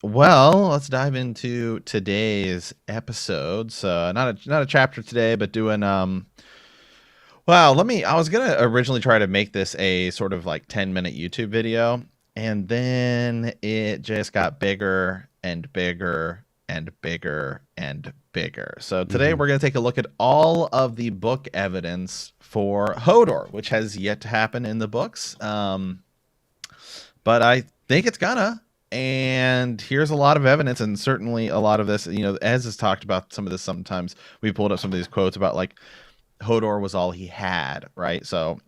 Well, let's dive into today's episode. So, not a chapter today, but doing Well, I was gonna originally try to make this a sort of like 10-minute YouTube video, and then it just got bigger and bigger and bigger and bigger. So today Hmm. we're gonna take a look at all of the book evidence for Hodor, which has yet to happen in the books. But I think it's gonna. And here's a lot of evidence, and certainly a lot of this, Ez has talked about some of this sometimes. We pulled up some of these quotes about like Hodor was all he had, right? So,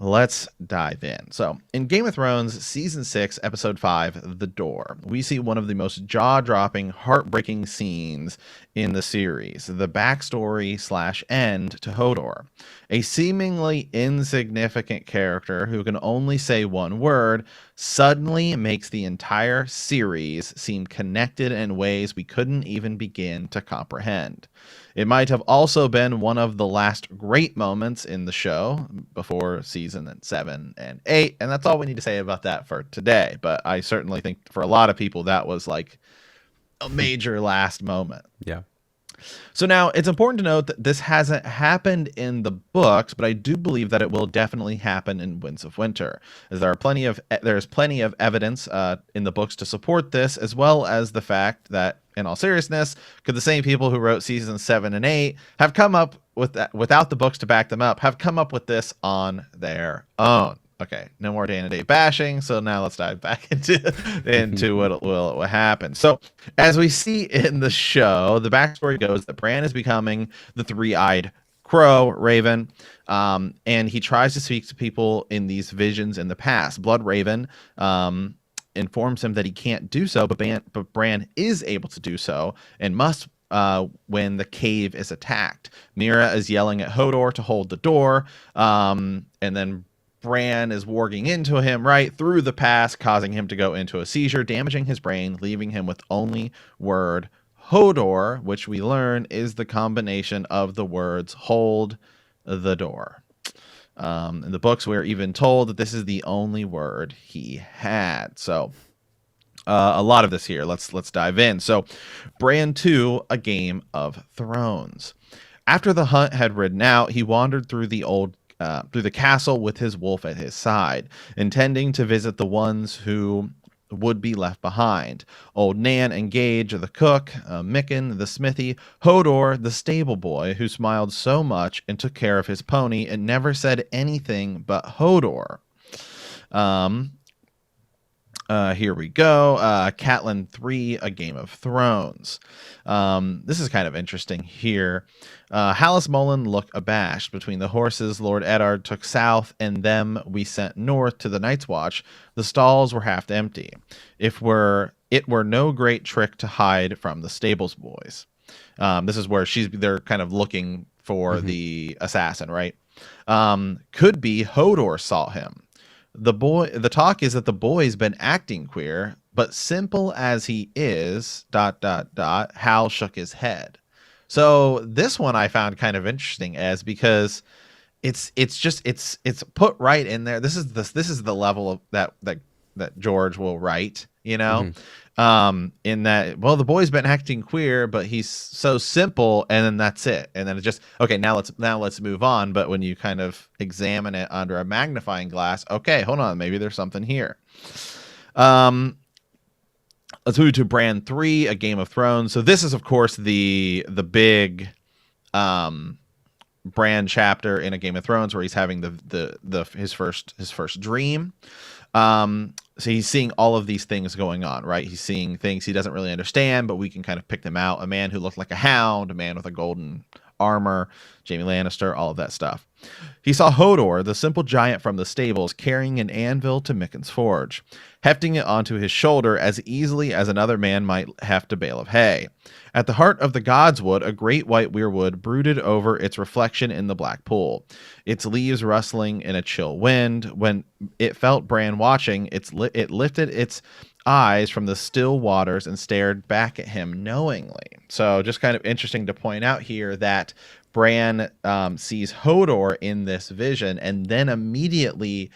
let's dive in. So, in Game of Thrones, Season 6, Episode 5, The Door, we see one of the most jaw dropping, heartbreaking scenes in the series, the backstory slash end to Hodor. A seemingly insignificant character who can only say one word suddenly makes the entire series seem connected in ways we couldn't even begin to comprehend. It might have also been one of the last great moments in the show before season 7 and 8. And that's all we need to say about that for today. But I certainly think for a lot of people, that was like a major last moment. Yeah. So now it's important to note that this hasn't happened in the books, but I do believe that it will definitely happen in Winds of Winter, as there's plenty of evidence in the books to support this, as well as the fact that, in all seriousness, could the same people who wrote seasons 7 and 8 have come up with that without the books to back them up, have come up with this on their own. Okay, no more day and day bashing. So now let's dive back into what happened. So as we see in the show, the backstory goes that Bran is becoming the three-eyed crow raven, and he tries to speak to people in these visions in the past. Blood Raven informs him that he can't do so, but Bran is able to do so and must when the cave is attacked. Mira is yelling at Hodor to hold the door, and then Bran is warging into him right through the pass, causing him to go into a seizure, damaging his brain, leaving him with only word Hodor, which we learn is the combination of the words hold the door. In the books, we're even told that this is the only word he had. So a lot of this here. Let's dive in. So, Bran 2, A Game of Thrones. After the hunt had ridden out, he wandered through the castle with his wolf at his side, intending to visit the ones who would be left behind. Old Nan and Gage, the cook, Micken, the smithy, Hodor, the stable boy, who smiled so much and took care of his pony and never said anything but Hodor. Here we go. Catelyn 3, A Game of Thrones. This is kind of interesting here. Hallis Mullen looked abashed. Between the horses Lord Eddard took south and them we sent north to the Night's Watch, the stalls were half empty. It were no great trick to hide from the stables boys. This is where they're kind of looking for Hmm. the assassin, right? Could be Hodor saw him. The talk is that the boy's been acting queer, but simple as he is, Hal shook his head. So this one I found kind of interesting as because it's put right in there. This is the level of that George will write, Hmm. in that, well, the boy's been acting queer, but he's so simple, and then that's it, and then it just, okay, now let's move on. But when you kind of examine it under a magnifying glass, okay, hold on, maybe there's something here. um let's move to Bran 3, A Game of Thrones. So this is, of course, the big um Bran chapter in A Game of Thrones, where he's having his first dream. So he's seeing all of these things going on, right? He's seeing things he doesn't really understand, but we can kind of pick them out. A man who looked like a hound, a man with a golden armor, Jaime Lannister, all of that stuff. He saw Hodor, the simple giant from the stables, carrying an anvil to Micken's forge, hefting it onto his shoulder as easily as another man might heft a bale of hay. At the heart of the Godswood, a great white weirwood brooded over its reflection in the black pool, its leaves rustling in a chill wind. When it felt Bran watching, it lifted its eyes from the still waters and stared back at him knowingly. So just kind of interesting to point out here that Bran sees Hodor in this vision and then immediately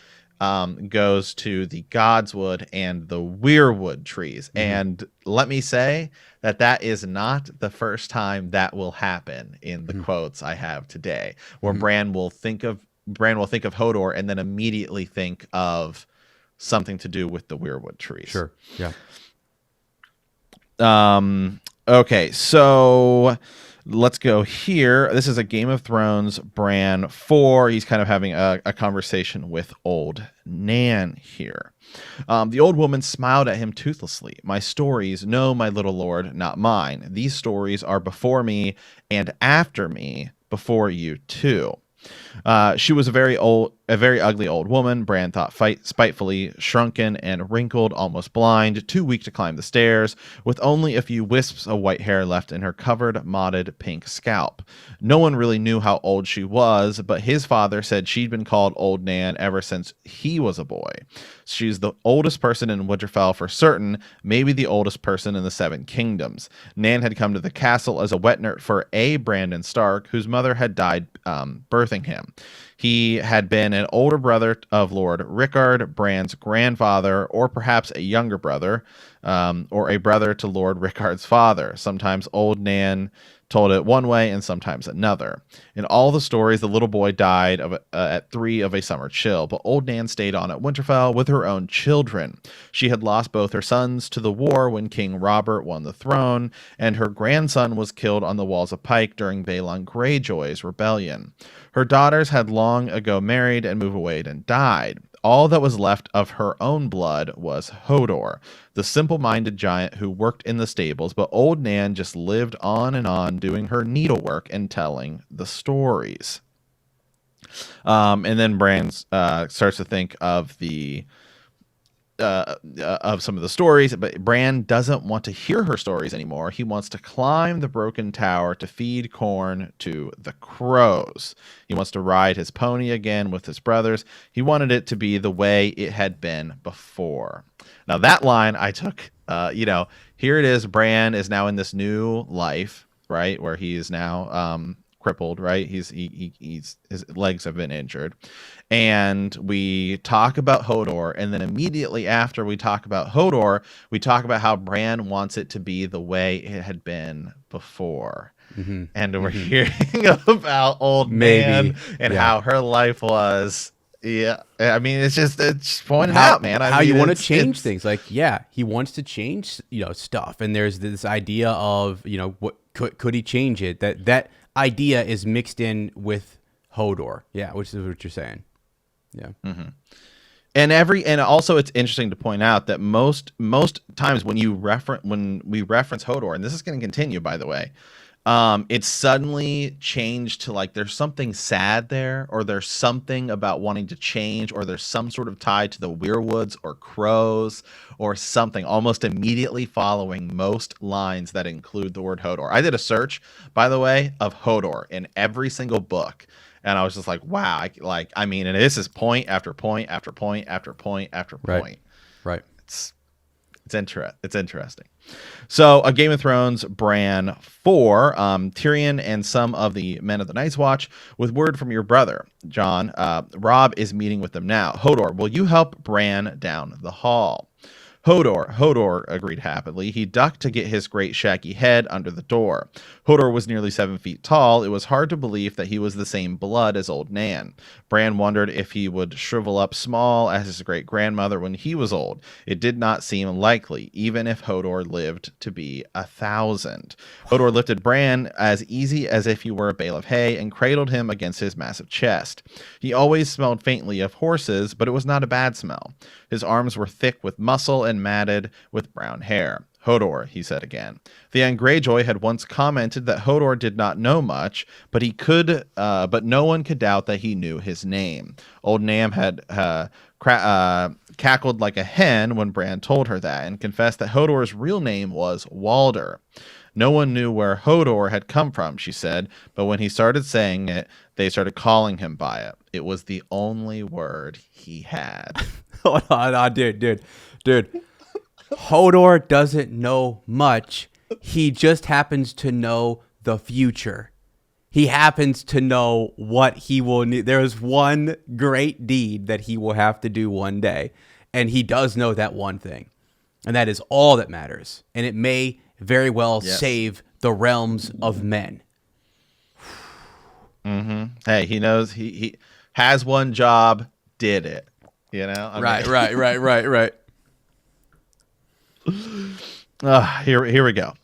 goes to the Godswood and the Weirwood trees. And let me say that is not the first time that will happen in the quotes I have today, where Bran will think of Hodor and then immediately think of something to do with the Weirwood trees. Sure. Yeah. Okay, so let's go here. This is a Game of Thrones Bran 4. He's kind of having a conversation with old Nan here. The old woman smiled at him toothlessly. My stories, no, my little lord, not mine. These stories are before me and after me, before you too. She was a very ugly old woman, Bran thought spitefully, shrunken and wrinkled, almost blind, too weak to climb the stairs, with only a few wisps of white hair left in her covered, mottled pink scalp. No one really knew how old she was, but his father said she'd been called Old Nan ever since he was a boy. She's the oldest person in Winterfell for certain, maybe the oldest person in the Seven Kingdoms. Nan had come to the castle as a wet nurse for a Brandon Stark, whose mother had died birthing him. He had been an older brother of Lord Rickard, Bran's grandfather, or perhaps a younger brother, or a brother to Lord Rickard's father. Sometimes old Nan told it one way and sometimes another. In all the stories, the little boy died at 3 of a summer chill, but old Nan stayed on at Winterfell with her own children. She had lost both her sons to the war when King Robert won the throne, and her grandson was killed on the walls of Pike during Balon Greyjoy's rebellion. Her daughters had long ago married and moved away and died. All that was left of her own blood was Hodor, the simple-minded giant who worked in the stables, but old Nan just lived on and on doing her needlework and telling the stories. And then Bran starts to think of some of the stories, but Bran doesn't want to hear her stories anymore. He wants to climb the broken tower to feed corn to the crows. He wants to ride his pony again with his brothers. He wanted it to be the way it had been before. Now that line I took, here it is. Bran is now in this new life, right, where he is now crippled, right? He's his legs have been injured. And we talk about Hodor, and then immediately after we talk about Hodor, we talk about how Bran wants it to be the way it had been before. And we're hearing about old Nan and how her life was. Yeah, I mean, it's pointing out, man. How you want to change things. Like, yeah, he wants to change, stuff. And there's this idea of, what could he change it? That idea is mixed in with Hodor. Yeah, which is what you're saying. Yeah. And also it's interesting to point out that most times when we reference Hodor, and this is going to continue, by the way, it's suddenly changed to like there's something sad there, or there's something about wanting to change, or there's some sort of tie to the Weirwoods or crows or something almost immediately following most lines that include the word Hodor. I did a search, by the way, of Hodor in every single book. And I was just like, wow, and this is point after point after point after point after point. Right. It's interesting. So, a Game of Thrones Bran 4, Tyrion and some of the men of the Night's Watch, with word from your brother, Jon. Robb is meeting with them now. Hodor, will you help Bran down the hall? Hodor agreed happily. He ducked to get his great shaggy head under the door. Hodor was nearly 7 feet tall. It was hard to believe that he was the same blood as old Nan. Bran wondered if he would shrivel up small as his great-grandmother when he was old. It did not seem likely, even if Hodor lived to be 1,000. Hodor lifted Bran as easy as if he were a bale of hay and cradled him against his massive chest. He always smelled faintly of horses, but it was not a bad smell. His arms were thick with muscle and matted with brown hair. Hodor, he said again. The young Greyjoy had once commented that Hodor did not know much, but but no one could doubt that he knew his name. Old Nam had cackled like a hen when Bran told her that, and confessed that Hodor's real name was Walder. No one knew where Hodor had come from, she said, but when he started saying it, they started calling him by it. It was the only word he had. Hold on, dude. Hodor doesn't know much. He just happens to know the future. He happens to know what he will need. There is one great deed that he will have to do one day, and he does know that one thing, and that is all that matters. And it may very well save the realms of men. Hey, he knows he has one job, did it. You know? Right. Here we go.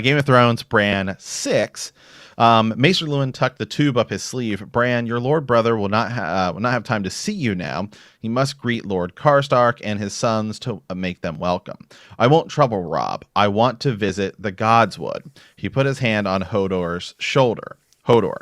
Game of Thrones, Bran 6. Maester Luwin tucked the tube up his sleeve. Bran, your lord brother will not have time to see you now. He must greet Lord Karstark and his sons to make them welcome. I won't trouble Robb. I want to visit the Godswood. He put his hand on Hodor's shoulder. Hodor.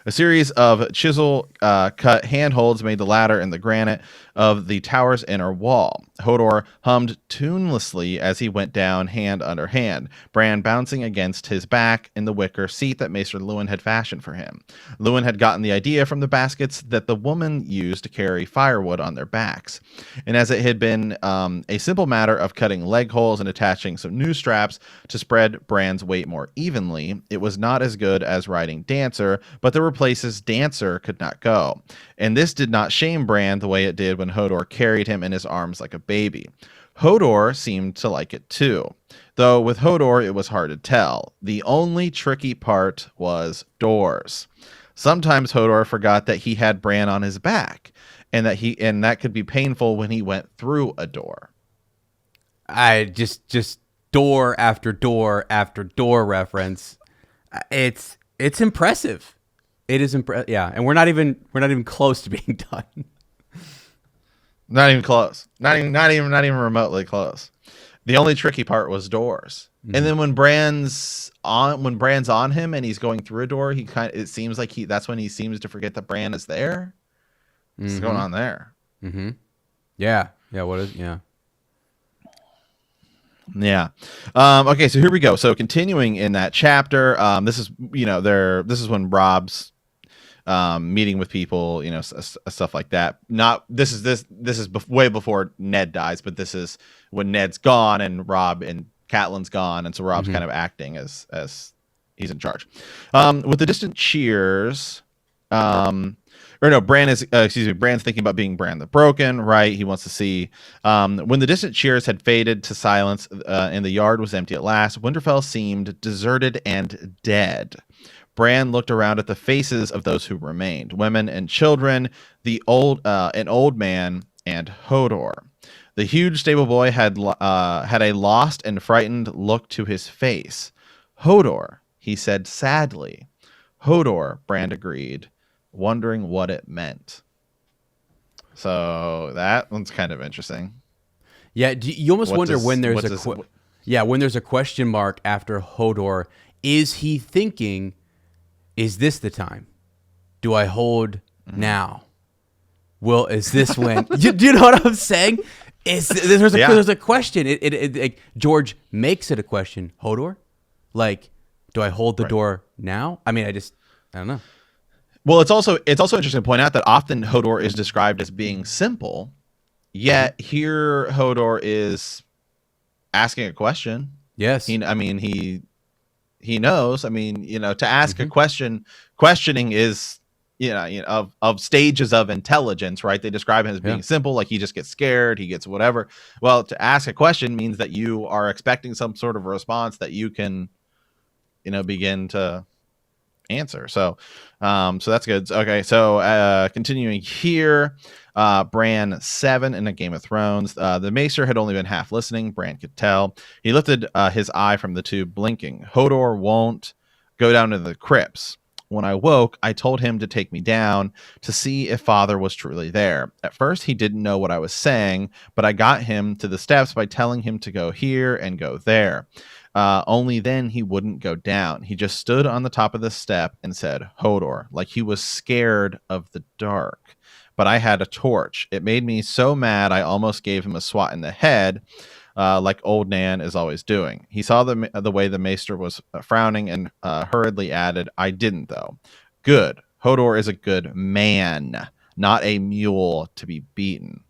A series of chisel-cut handholds made the ladder in the granite of the tower's inner wall. Hodor hummed tunelessly as he went down hand under hand, Bran bouncing against his back in the wicker seat that Maester Luwin had fashioned for him. Luwin had gotten the idea from the baskets that the woman used to carry firewood on their backs. And as it had been a simple matter of cutting leg holes and attaching some new straps to spread Bran's weight more evenly, it was not as good as riding Dancer, but there were places Dancer could not go. And this did not shame Bran the way it did when Hodor carried him in his arms like a baby. Hodor seemed to like it too. Though with Hodor it was hard to tell. The only tricky part was doors. Sometimes Hodor forgot that he had Bran on his back, and that could be painful when he went through a door. I just door after door after door reference. It's impressive. It is impressive. Yeah, and we're not even close to being done. Not even close. Not even remotely close. The only tricky part was doors. Mm-hmm. And then when Bran's on him and he's going through a door, it seems like that's when he seems to forget that Bran is there. What's going on there? Mm-hmm. Yeah. Yeah. Yeah. Okay, so here we go. So continuing in that chapter, this is when Robb's meeting with people, stuff like that. This is way before Ned dies, but this is when Ned's gone and Robb and Catelyn's gone, and so Robb's kind of acting as he's in charge. With the distant cheers, Bran's thinking about being Bran the Broken, right? He wants to see. When the distant cheers had faded to silence and the yard was empty at last, Winterfell seemed deserted and dead. Bran looked around at the faces of those who remained, women and children, an old man, and Hodor. The huge stable boy had a lost and frightened look to his face. Hodor, he said sadly. Hodor, Bran agreed, wondering what it meant. So that one's kind of interesting. Yeah, you almost wonder when there's a question mark after Hodor. Is he thinking, is this the time? Do I hold now? Is this when? Do you know what I'm saying? There's a question. It George makes it a question. Hodor, do I hold the door now? I mean, I don't know. Well, it's also interesting to point out that often Hodor is described as being simple, yet here Hodor is asking a question. Yes, he knows. I mean, to ask a question, questioning is of stages of intelligence, right? They describe him as being simple, like he just gets scared, he gets whatever. Well, to ask a question means that you are expecting some sort of a response that you can, begin to answer. So that's good. Okay, so continuing here, Bran 7 in a Game of Thrones. The Maester had only been half listening. Bran could tell. He lifted his eye from the tube, blinking. Hodor won't go down to the crypts. When I woke, I told him to take me down to see if Father was truly there. At first, he didn't know what I was saying, but I got him to the steps by telling him to go here and go there. Only then he wouldn't go down. He just stood on the top of the step and said, Hodor, like he was scared of the dark. But I had a torch. It made me so mad I almost gave him a swat in the head, like old Nan is always doing. He saw the way the Maester was frowning and hurriedly added, I didn't, though. Good. Hodor is a good man, not a mule to be beaten.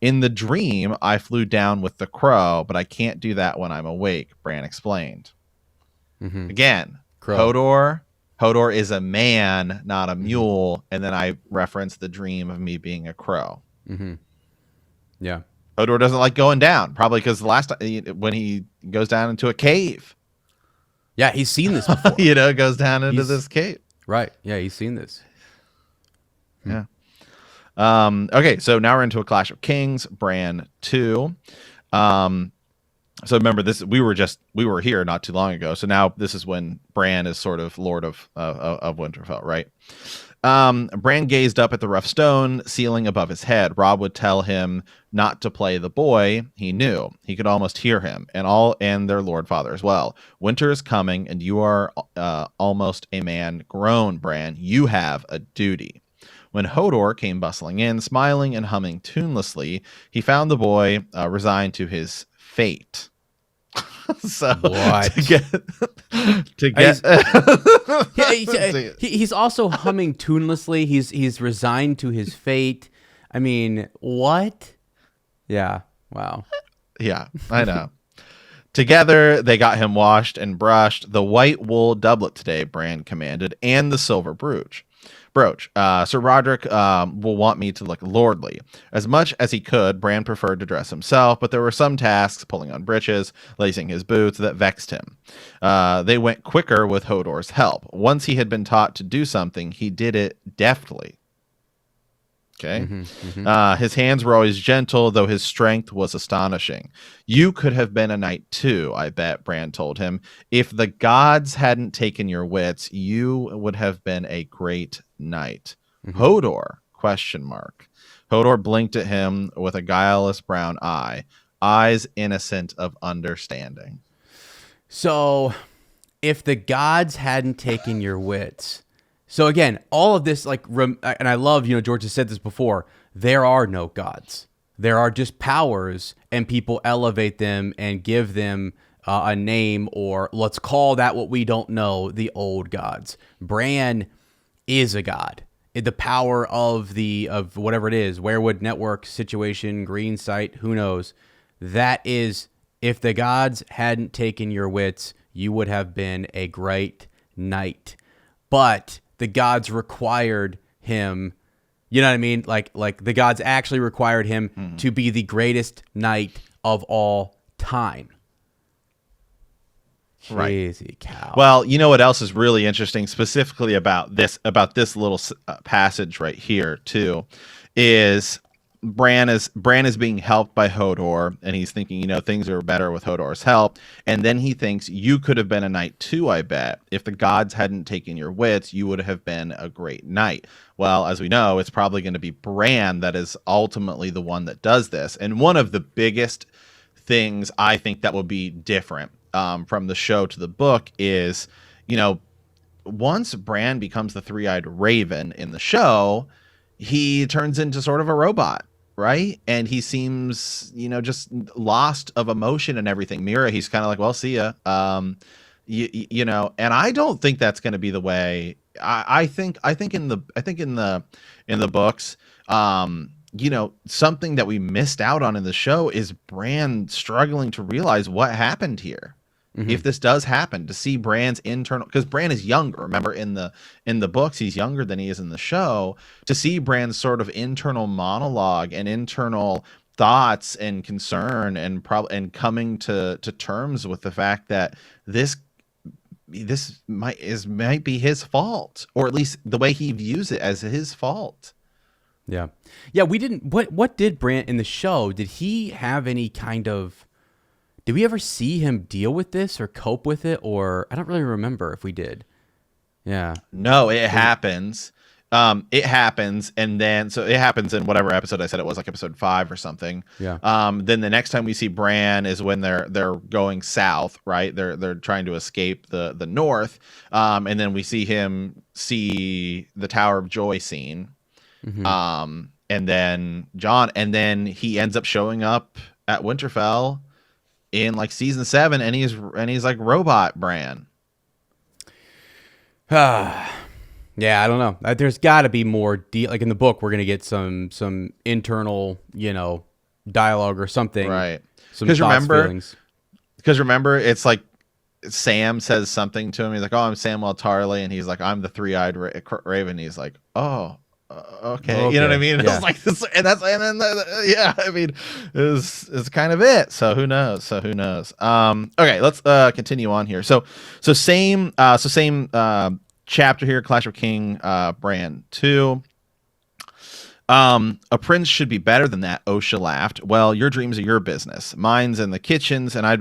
In the dream, I flew down with the crow, but I can't do that when I'm awake, Bran explained. Again, Crow. Hodor Hodor is a man, not a mule. And then I reference the dream of me being a crow. Mm-hmm. Yeah. Hodor doesn't like going down, probably because the last time when he goes down into a cave, Yeah, he's seen this before. Goes down into this cave. Right. Yeah, he's seen this. Yeah. Okay, so now we're into A Clash of Kings, Bran 2. So remember this, we were here not too long ago. So now this is when Bran is sort of Lord of Winterfell, right? Bran gazed up at the rough stone ceiling above his head. Robb would tell him not to play the boy. He knew. He could almost hear him, and their Lord Father as well. Winter is coming, and you are almost a man grown, Bran. You have a duty. When Hodor came bustling in, smiling and humming tunelessly, he found the boy resigned to his fate. So what? He's also humming tunelessly. He's resigned to his fate. I mean, what? Yeah. Wow. Yeah, I know. Together, they got him washed and brushed. The white wool doublet today, Bran commanded, and the silver brooch. Sir Roderick will want me to look lordly. As much as he could, Bran preferred to dress himself, but there were some tasks, pulling on breeches, lacing his boots, that vexed him. They went quicker with Hodor's help. Once he had been taught to do something, he did it deftly. Okay. His hands were always gentle, though his strength was astonishing. You could have been a knight too, I bet, Bran told him. If the gods hadn't taken your wits, you would have been a great knight. Hodor? ? Hodor blinked at him with a guileless brown eye, eyes innocent of understanding. So, if the gods hadn't taken your wits... So again, all of this, and I love, George has said this before, there are no gods. There are just powers, and people elevate them and give them a name, or let's call that what we don't know, the old gods. Bran is a god. The power of whatever it is, Werewood Network, situation, Green Sight, who knows. That is, if the gods hadn't taken your wits, you would have been a great knight. But the gods required him, you know what I mean? Like the gods actually required him to be the greatest knight of all time. Right. Crazy cow. Well, you know what else is really interesting, specifically about this little passage right here too, is Bran is being helped by Hodor, and he's thinking, things are better with Hodor's help. And then he thinks, you could have been a knight too, I bet. If the gods hadn't taken your wits, you would have been a great knight. Well, as we know, it's probably going to be Bran that is ultimately the one that does this. And one of the biggest things I think that will be different from the show to the book is, once Bran becomes the three-eyed raven in the show, he turns into sort of a robot. Right. And he seems, just lost of emotion and everything. Mira, he's kind of like, well, see ya. And I don't think that's going to be the way. I think in the books, something that we missed out on in the show is Bran struggling to realize what happened here. If this does happen, to see Bran's internal, because Bran is younger. Remember, in the books, he's younger than he is in the show. To see Bran's sort of internal monologue and internal thoughts and concern and coming to terms with the fact that this might be his fault, or at least the way he views it as his fault. Yeah. We didn't. What did Bran in the show? Did he have any kind of? Did we ever see him deal with this or cope with it? Or I don't really remember if we did. Yeah. No, it happens. It happens. And then, so it happens in whatever episode I said it was, like episode 5 or something. Yeah. Then the next time we see Bran is when they're going south, right? They're trying to escape the north. And then we see him see the Tower of Joy scene. And then he ends up showing up at Winterfell in like season 7, and he's like robot Bran. Yeah, I don't know. There's got to be more like in the book. We're gonna get some internal, dialogue or something, right? Because remember, it's like Sam says something to him. He's like, "Oh, I'm Samwell Tarly," and he's like, "I'm the three-eyed raven." He's like, "Oh, okay." You know what I Okay, mean? yeah. It's like this, and then yeah. I mean, is kind of it. So who knows? Okay, let's continue on here. So same chapter here, Clash of King, Bran 2. A prince should be better than that. Osha laughed. Well, your dreams are your business. Mine's in the kitchens, and I'd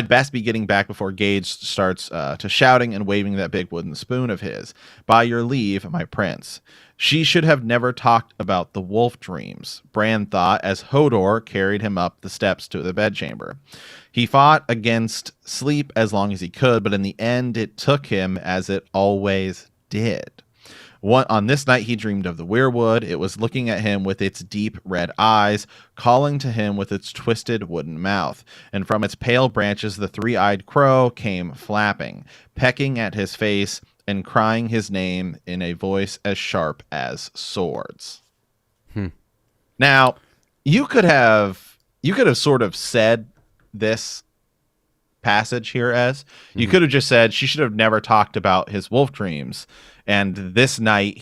best be getting back before Gage starts to shouting and waving that big wooden spoon of his. By your leave, my prince. She should have never talked about the wolf dreams, Bran thought as Hodor carried him up the steps to the bedchamber. He fought against sleep as long as he could, but in the end it took him as it always did. On this night, he dreamed of the weirwood. It was looking at him with its deep red eyes, calling to him with its twisted wooden mouth. And from its pale branches, the three-eyed crow came flapping, pecking at his face and crying his name in a voice as sharp as swords. Now, you could have sort of said this passage here as you could have just said she should have never talked about his wolf dreams, and this night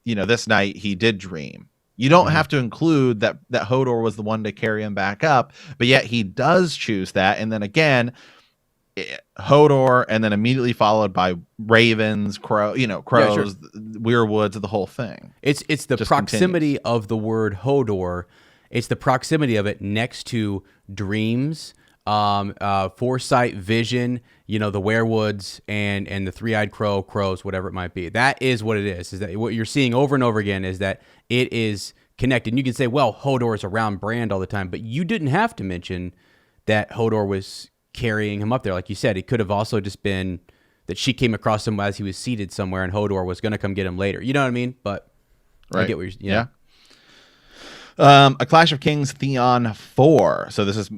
this night he did dream. You don't have to include that Hodor was the one to carry him back up, but yet he does choose that, and then again Hodor, and then immediately followed by ravens, crows, weirwoods, the whole thing. It's the Just proximity of the word Hodor. It's the proximity of it next to dreams, foresight, vision, the weirwoods and the three-eyed crows, whatever it might be. That is what it is that what you're seeing over and over again is that it is connected. And you can say, well, Hodor is around Brand all the time, but you didn't have to mention that Hodor was carrying him up there. Like you said, it could have also just been that she came across him as he was seated somewhere and Hodor was going to come get him later. You know what I mean? But right. I get what you're, yeah. A Clash of Kings Theon 4. So this is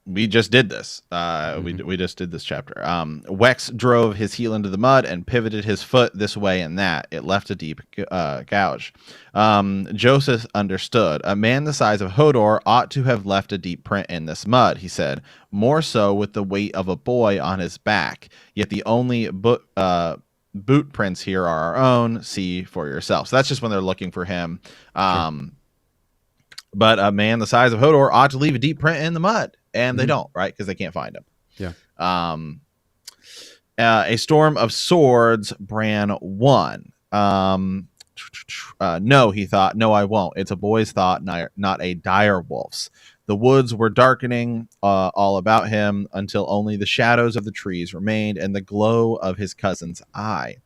we just did this. We just did this chapter. Wex drove his heel into the mud and pivoted his foot this way and that. It left a deep gouge. Joseph understood. A man the size of Hodor ought to have left a deep print in this mud, he said, more so with the weight of a boy on his back. Yet the only boot prints here are our own. See for yourself. So that's just when they're looking for him. Sure. But a man the size of Hodor ought to leave a deep print in the mud, and they don't, right? Because they can't find him. Yeah. A storm of swords, Bran won. No, he thought. No, I won't. It's a boy's thought, not a dire wolf's. The woods were darkening all about him until only the shadows of the trees remained and the glow of his cousin's eye.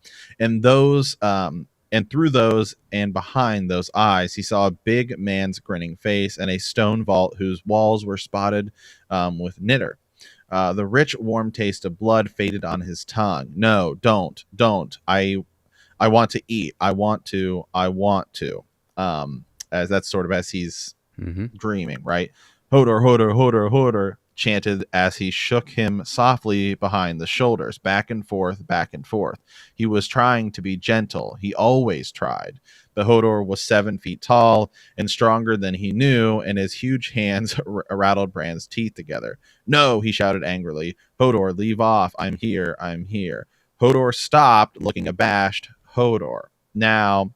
And through those and behind those eyes, he saw a big man's grinning face and a stone vault whose walls were spotted with knitter. The rich, warm taste of blood faded on his tongue. No, don't. I want to eat. I want to. As that's sort of as he's dreaming, right? Hodor, chanted as he shook him softly behind the shoulders, back and forth. He was trying to be gentle. He always tried. But Hodor was 7 feet tall and stronger than he knew, and his huge hands rattled Bran's teeth together. No, he shouted angrily. Hodor, leave off. I'm here. Hodor stopped, looking abashed. Hodor. Now,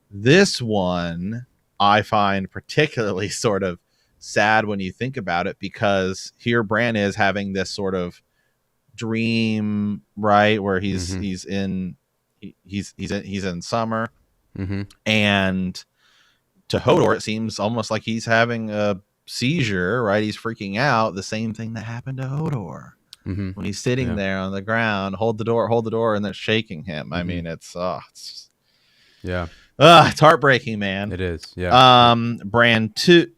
this one I find particularly sort of sad when you think about it, because here Bran is having this sort of dream, right, where he's in summer, and to Hodor it seems almost like he's having a seizure, right? He's freaking out. The same thing that happened to Hodor when he's sitting there on the ground, hold the door, and they're shaking him. I mean, it's it's heartbreaking, man. It is. Yeah. Bran 2.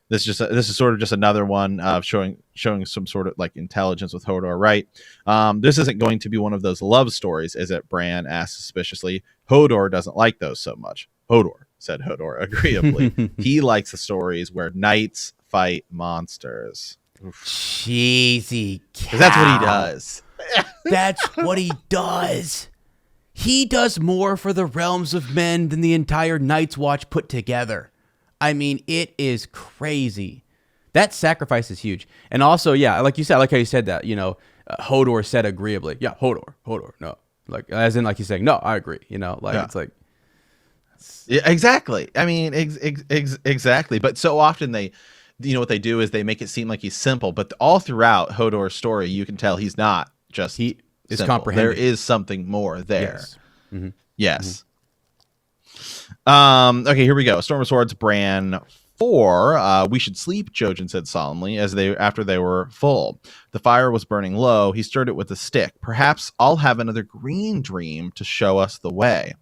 This is sort of just another one of showing some sort of like intelligence with Hodor, right? This isn't going to be one of those love stories, is it? Bran asked suspiciously. Hodor doesn't like those so much. Hodor, said Hodor agreeably. He likes the stories where knights fight monsters. Cheesy cow. 'Cause that's what he does. That's what he does. He does more for the realms of men than the entire Night's Watch put together. I mean, it is crazy That sacrifice is huge. And also, yeah, like you said, I like how you said that, Hodor said agreeably. Yeah, Hodor, no. Like, as in, like, he's saying, no, I agree. It's like. Yeah, exactly. I mean, exactly. But so often what they do is they make it seem like he's simple, but all throughout Hodor's story, you can tell he's not just He is simple. comprehending. There is something more there. Yes. Mm-hmm. Yes. Okay, here we go. Storm of Swords, Bran 4. We should sleep, Jojen said solemnly, after they were full. The fire was burning low. He stirred it with a stick. Perhaps I'll have another green dream to show us the way.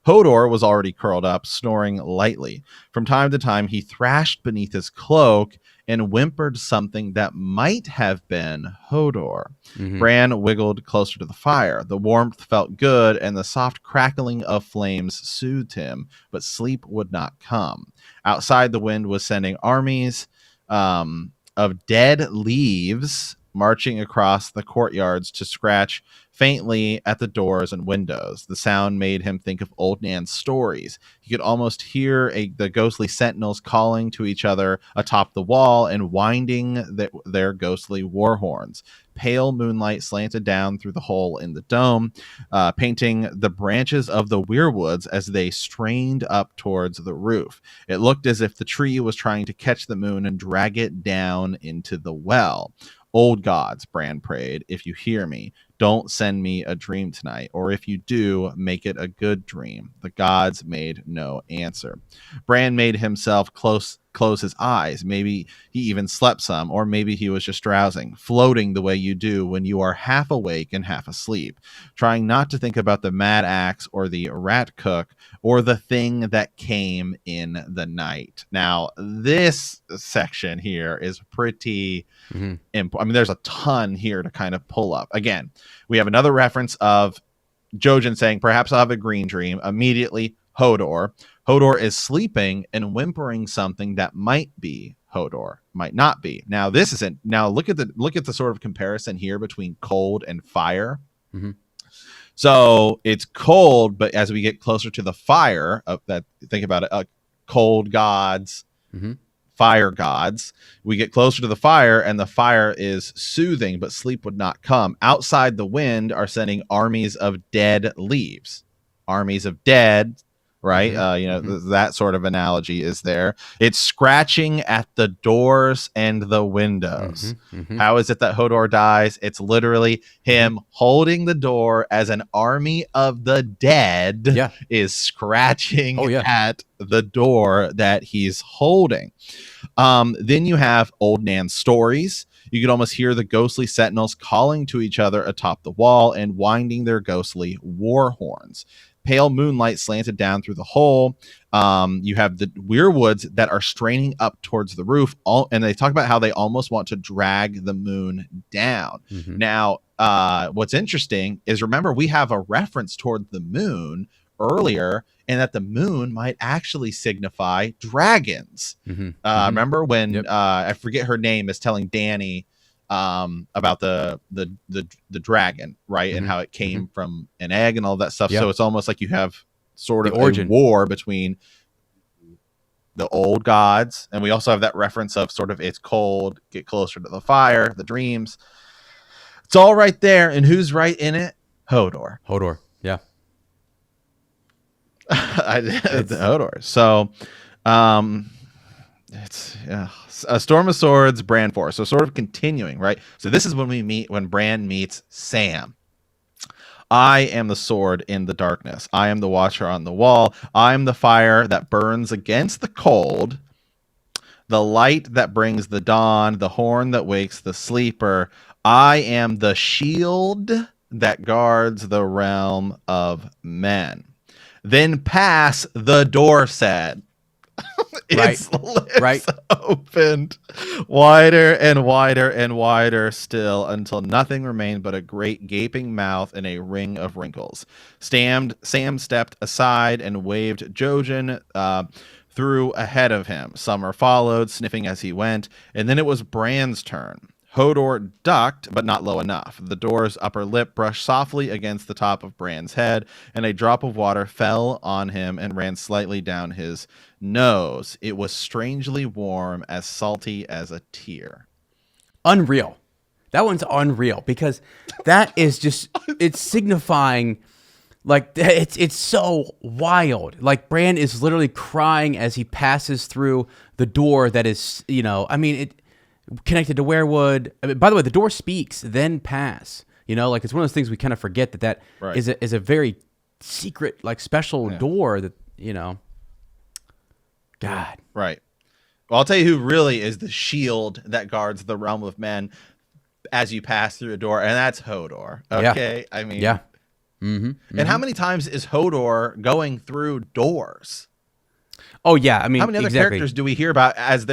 Hodor was already curled up, snoring lightly. From time to time, he thrashed beneath his cloak and whimpered something that might have been Hodor. Mm-hmm. Bran wiggled closer to the fire. The warmth felt good, and the soft crackling of flames soothed him, but sleep would not come. Outside, the wind was sending armies of dead leaves marching across the courtyards to scratch faintly at the doors and windows. The sound made him think of old Nan's stories. He could almost hear the ghostly sentinels calling to each other atop the wall and winding their ghostly war horns. Pale moonlight slanted down through the hole in the dome, painting the branches of the weirwoods as they strained up towards the roof. It looked as if the tree was trying to catch the moon and drag it down into the well. Old gods, Bran prayed, if you hear me, don't send me a dream tonight, or if you do, make it a good dream. The gods made no answer. Bran made himself close his eyes. Maybe he even slept some, or maybe he was just drowsing, floating the way you do when you are half awake and half asleep, trying not to think about the mad axe or the rat cook or the thing that came in the night. Now, this section here is pretty important. I mean, there's a ton here to kind of pull up. Again, we have another reference of Jojen saying, perhaps I'll have a green dream. Immediately, Hodor. Hodor is sleeping and whimpering something that might be Hodor, might not be. Now, this isn't. Now, look at the sort of comparison here between cold and fire. Mm-hmm. So it's cold, but as we get closer to the fire, think about it, cold gods, fire gods. We get closer to the fire, and the fire is soothing, but sleep would not come. Outside, the wind are sending armies of dead leaves, armies of dead. Right. That sort of analogy is there. It's scratching at the doors and the windows. How is it that Hodor dies? It's literally him holding the door as an army of the dead is scratching at the door that he's holding. Then you have old Nan's stories. You could almost hear the ghostly sentinels calling to each other atop the wall and winding their ghostly war horns. Pale moonlight slanted down through the hole. You have the weirwoods that are straining up towards the roof, and they talk about how they almost want to drag the moon down. Now, what's interesting is, remember, we have a reference toward the moon earlier, and that the moon might actually signify dragons. Remember when I forget her name is telling Dany about the dragon, right? And how it came from an egg and all that stuff. So it's almost like you have sort of a war between the old gods, and we also have that reference of sort of it's cold, get closer to the fire, the dreams. It's all right there. And who's right in it? Hodor. Yeah. Hodor. So it's a Storm of Swords, Bran 4. So sort of continuing, right? So this is when Bran meets Sam. I am the sword in the darkness. I am the watcher on the wall. I am the fire that burns against the cold, the light that brings the dawn, the horn that wakes the sleeper. I am the shield that guards the realm of men. Then pass, the door said. Its lips opened wider and wider and wider still until nothing remained but a great gaping mouth and a ring of wrinkles. Sam stepped aside and waved Jojen through ahead of him. Summer followed, sniffing as he went, and then it was Bran's turn. Hodor ducked, but not low enough. The door's upper lip brushed softly against the top of Bran's head, and a drop of water fell on him and ran slightly down his nose. It was strangely warm, as salty as a tear. Unreal. That one's unreal because that is just, it's signifying, like, it's so wild. Like, Bran is literally crying as he passes through the door that is, it connected to weirwood. I mean, by the way, the door speaks, then pass. Like, it's one of those things we kind of forget that Right. is a very secret, like, special door that, God. Right. Well, I'll tell you who really is the shield that guards the realm of men as you pass through a door, and that's Hodor. Okay? Yeah. I mean... Yeah. Mm-hmm. And how many times is Hodor going through doors? Oh, yeah. I mean, how many other exactly. characters do we hear about as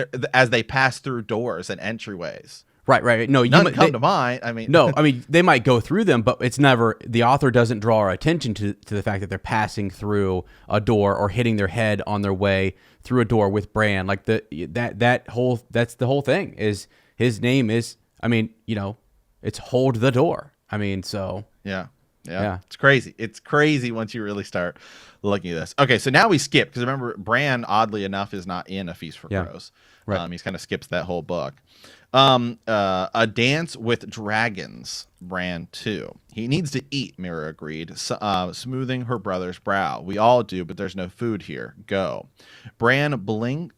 they pass through doors and entryways? Right. No, None come to mind. I mean, no. I mean, they might go through them, but it's never, the author doesn't draw our attention to the fact that they're passing through a door or hitting their head on their way through a door with Bran. Like, that's the whole thing. Is his name is, it's Hold the Door. I mean, so yeah. It's crazy. It's crazy once you really start looking at this. Okay, so now we skip, because remember, Bran, oddly enough, is not in A Feast for Crows. Right. He's kind of skips that whole book. A Dance with Dragons, Bran 2. He needs to eat, Mira agreed, smoothing her brother's brow. We all do, but there's no food here. Go. Bran blinked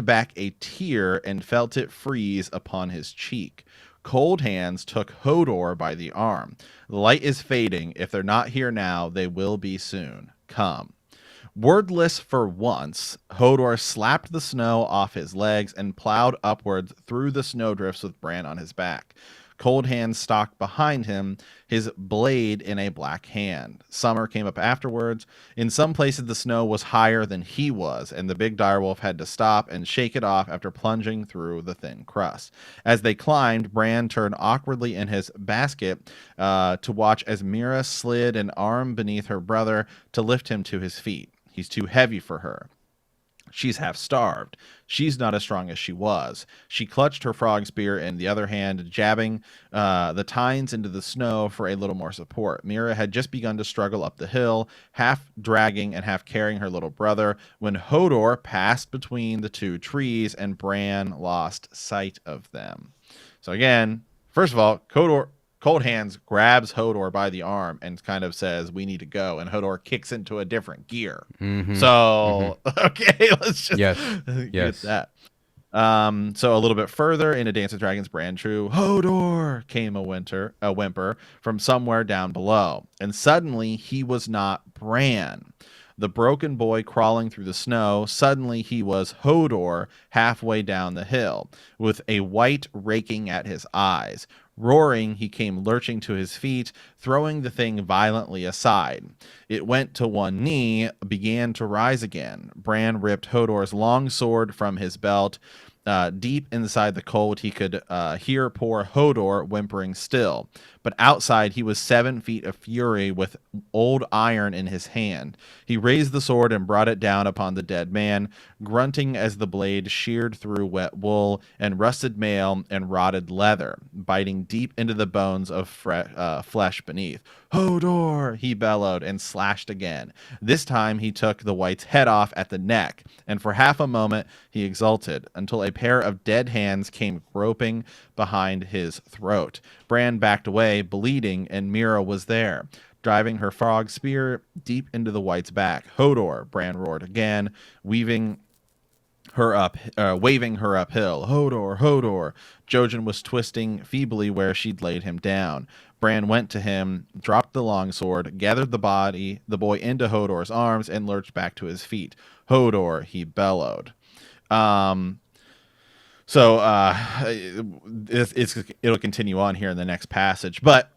back a tear and felt it freeze upon his cheek. Cold hands took Hodor by the arm. The light is fading. If they're not here now, they will be soon. Come. Wordless for once, Hodor slapped the snow off his legs and plowed upwards through the snowdrifts with Bran on his back. Cold Hands stalked behind him, his blade in a black hand. Summer came up afterwards. In some places the snow was higher than he was, and the big direwolf had to stop and shake it off after plunging through the thin crust. As they climbed, Bran turned awkwardly in his basket to watch as Mira slid an arm beneath her brother to lift him to his feet. He's too heavy for her. She's half starved. She's not as strong as she was. She clutched her frog spear in the other hand, jabbing the tines into the snow for a little more support. Mira had just begun to struggle up the hill, half dragging and half carrying her little brother, when Hodor passed between the two trees and Bran lost sight of them. So again, first of all, Cold Hands grabs Hodor by the arm and kind of says, "We need to go." And Hodor kicks into a different gear. Mm-hmm. So, okay, let's just get that. So a little bit further in A Dance with Dragons, Bran True, Hodor, came a whimper from somewhere down below. And suddenly he was not Bran, the broken boy crawling through the snow. Suddenly he was Hodor halfway down the hill, with a white raking at his eyes. Roaring, he came lurching to his feet, throwing the thing violently aside. It went to one knee, began to rise again. Bran ripped Hodor's long sword from his belt. Deep inside the cold, he could hear poor Hodor whimpering still. But outside, he was 7 feet of fury with old iron in his hand. He raised the sword and brought it down upon the dead man, grunting as the blade sheared through wet wool and rusted mail and rotted leather, biting deep into the bones of flesh beneath. Hodor, he bellowed and slashed again. This time he took the White's head off at the neck, and for half a moment he exulted, until a pair of dead hands came groping behind his throat. Bran backed away, bleeding, and Mira was there, driving her frog spear deep into the White's back. Hodor, Bran roared again, waving her uphill. Hodor, Hodor. Jojen was twisting feebly where she'd laid him down. Bran went to him, dropped the longsword, gathered the boy into Hodor's arms, and lurched back to his feet. Hodor, he bellowed. So it'll continue on here in the next passage. But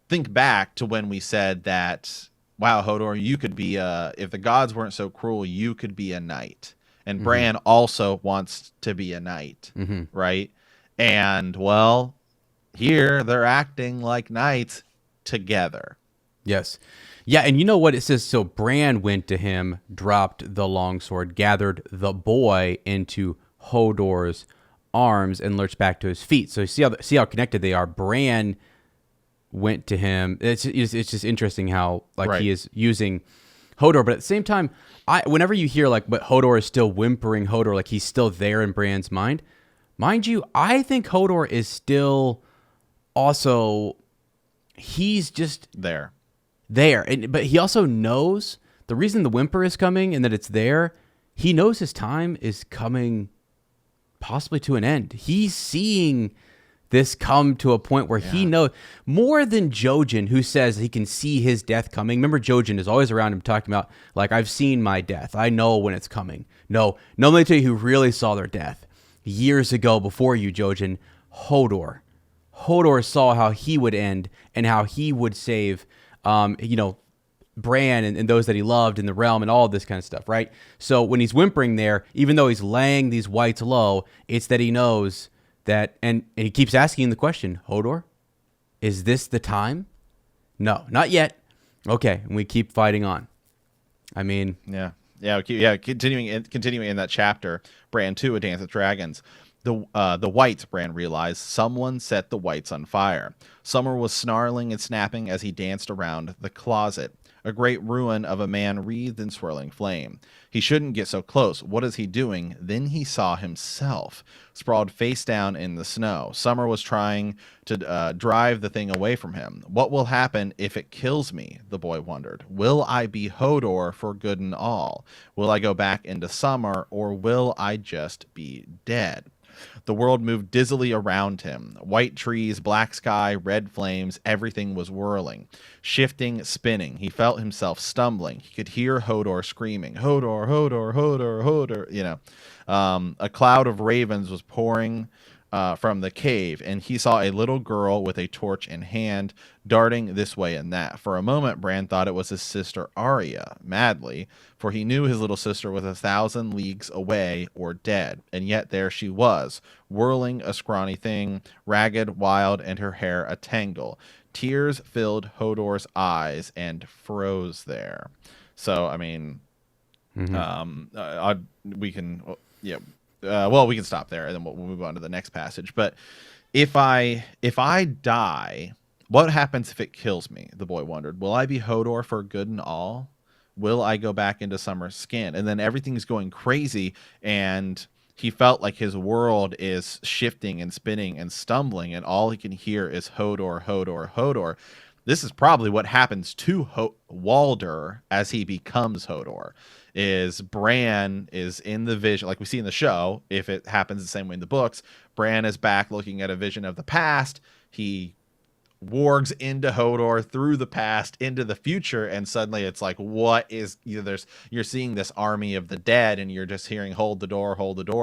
think back to when we said that, wow, Hodor, you could be if the gods weren't so cruel, you could be a knight. And Bran also wants to be a knight, right? And, well, here they're acting like knights together. Yes. Yeah, and you know what it says? So Bran went to him, dropped the longsword, gathered the boy into Hodor's arms and lurched back to his feet. So see how connected they are. Bran went to him. It's just interesting how Right. he is using Hodor, but at the same time, whenever you hear but Hodor is still whimpering Hodor, like he's still there in Bran's mind. Mind you, I think Hodor is still also, he's just There. but he also knows the reason the whimper is coming and that it's there. He knows his time is coming possibly to an end. He's seeing this come to a point where he knows more than Jojen, who says he can see his death coming. Remember, Jojen is always around him talking about, I've seen my death. I know when it's coming. No, let me tell you who really saw their death years ago before you, Jojen. Hodor. Hodor saw how he would end and how he would save, Bran and those that he loved in the realm and all of this kind of stuff, right? So when he's whimpering there, even though he's laying these whites low, it's that he knows that, and he keeps asking the question, Hodor, is this the time? No, not yet. Okay, and we keep fighting on. I mean, Continuing in that chapter, Bran 2, A Dance with Dragons. The whites, Bran realized, someone set the whites on fire. Summer was snarling and snapping as he danced around the closet, a great ruin of a man wreathed in swirling flame. He shouldn't get so close. What is he doing? Then he saw himself, sprawled face down in the snow. Summer was trying to drive the thing away from him. What will happen if it kills me? The boy wondered. Will I be Hodor for good and all? Will I go back into Summer, or will I just be dead? The world moved dizzily around him. White trees, black sky, red flames, everything was whirling, shifting, spinning. He felt himself stumbling. He could hear Hodor screaming, Hodor, Hodor, Hodor, Hodor. A cloud of ravens was pouring from the cave, and he saw a little girl with a torch in hand, darting this way and that. For a moment, Bran thought it was his sister Arya, madly, for he knew his little sister was 1,000 leagues away or dead, and yet there she was, whirling, a scrawny thing, ragged, wild, and her hair a tangle. Tears filled Hodor's eyes and froze there. So, I mean, we can, we can stop there, and then we'll move on to the next passage. But if I die, what happens if it kills me? The boy wondered. Will I be Hodor for good and all? Will I go back into Summer's skin? And then everything's going crazy, and he felt like his world is shifting and spinning and stumbling, and all he can hear is Hodor, Hodor, Hodor. This is probably what happens to Walder as he becomes Hodor. Is Bran is in the vision, like we see in the show, if it happens the same way in the books, Bran is back looking at a vision of the past. He wargs into Hodor through the past into the future, and suddenly it's like, what is, you're seeing this army of the dead, and you're just hearing hold the door,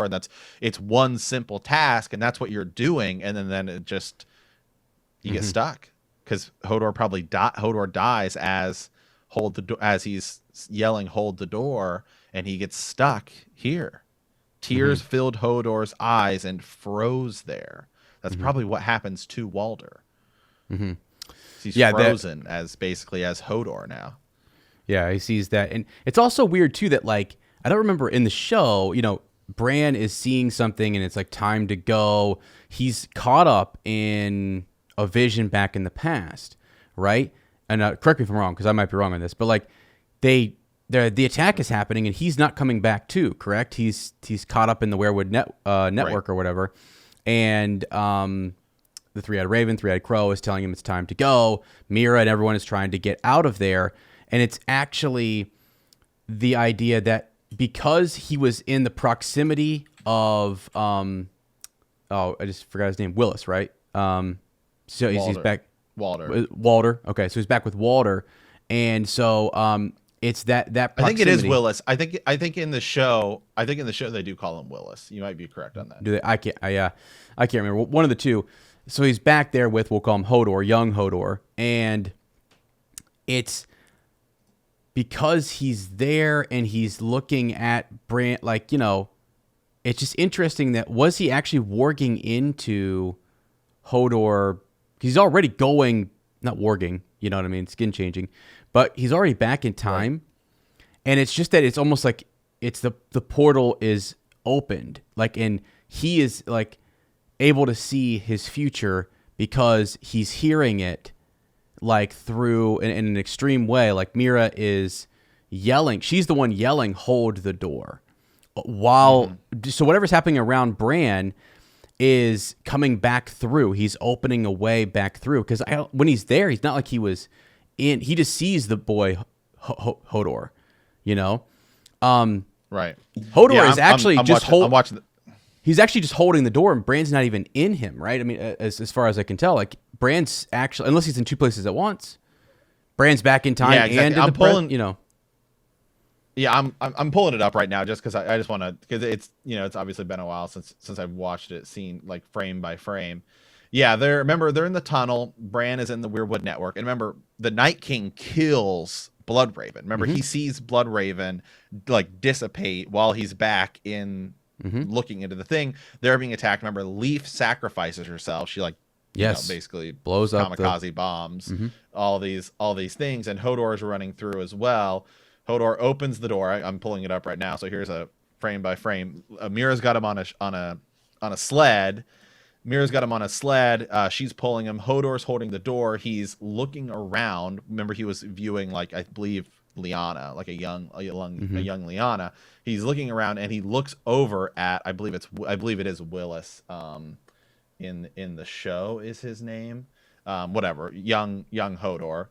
and it's one simple task, and that's what you're doing, and then it just, you get stuck, because Hodor dies as he's yelling hold the door, and he gets stuck here. Tears filled Hodor's eyes and froze there. That's probably what happens to Walder. He's frozen as Hodor now. Yeah, he sees that. And it's also weird too that I don't remember in the show, Bran is seeing something and it's time to go. He's caught up in a vision back in the past, right? And correct me if I'm wrong, because I might be wrong on this, but the attack is happening and he's not coming back too, correct? He's caught up in the Weirwood network, right, or whatever, and the three-eyed raven, three-eyed crow is telling him it's time to go. Mira and everyone is trying to get out of there, and it's actually the idea that because he was in the proximity of I just forgot his name, Willis, right? So he's back. Walder. Okay, so he's back with Walder, and so it's that proximity. I think it is Willis. I think in the show they do call him Willis. You might be correct on that. Do they? I can't remember. One of the two. So he's back there with, we'll call him Hodor, young Hodor, and it's because he's there and he's looking at Bran, it's just interesting that was he actually warging into Hodor? He's already not warging, you know what I mean, skin changing, but he's already back in time, right. And it's just that it's almost like it's the portal is opened, and he is like able to see his future because he's hearing it like through in an extreme way. Like Mira is yelling. She's the one yelling, "Hold the door." While so whatever's happening around Bran is coming back through. He's opening a way back through because when he's there, he's not like he was in. He just sees the boy Hodor, you know. Right. Hodor is actually I'm watching. He's actually just holding the door, and Bran's not even in him, right? I mean, as far as I can tell, like Bran's actually, unless he's in two places at once, Bran's back in time and in the present, you know. Yeah, I'm pulling it up right now just because I just want to, because it's it's obviously been a while since I've watched it, seen like frame by frame. Yeah, they're in the tunnel. Bran is in the Weirwood Network, and remember the Night King kills Bloodraven. Remember he sees Bloodraven like dissipate while he's back in. Looking into the thing, they're being attacked. Remember, Leaf sacrifices herself. She basically blows up kamikaze bombs, all these things, and Hodor is running through as well. Hodor opens the door. I'm pulling it up right now. So here's a frame by frame. Mira's got him on a sled. Mira's got him on a sled. She's pulling him. Hodor's holding the door. He's looking around. Remember, he was viewing I believe Lyanna, like a young Lyanna. He's looking around and he looks over at I believe it is Willis. In the show is his name. Whatever, young Hodor.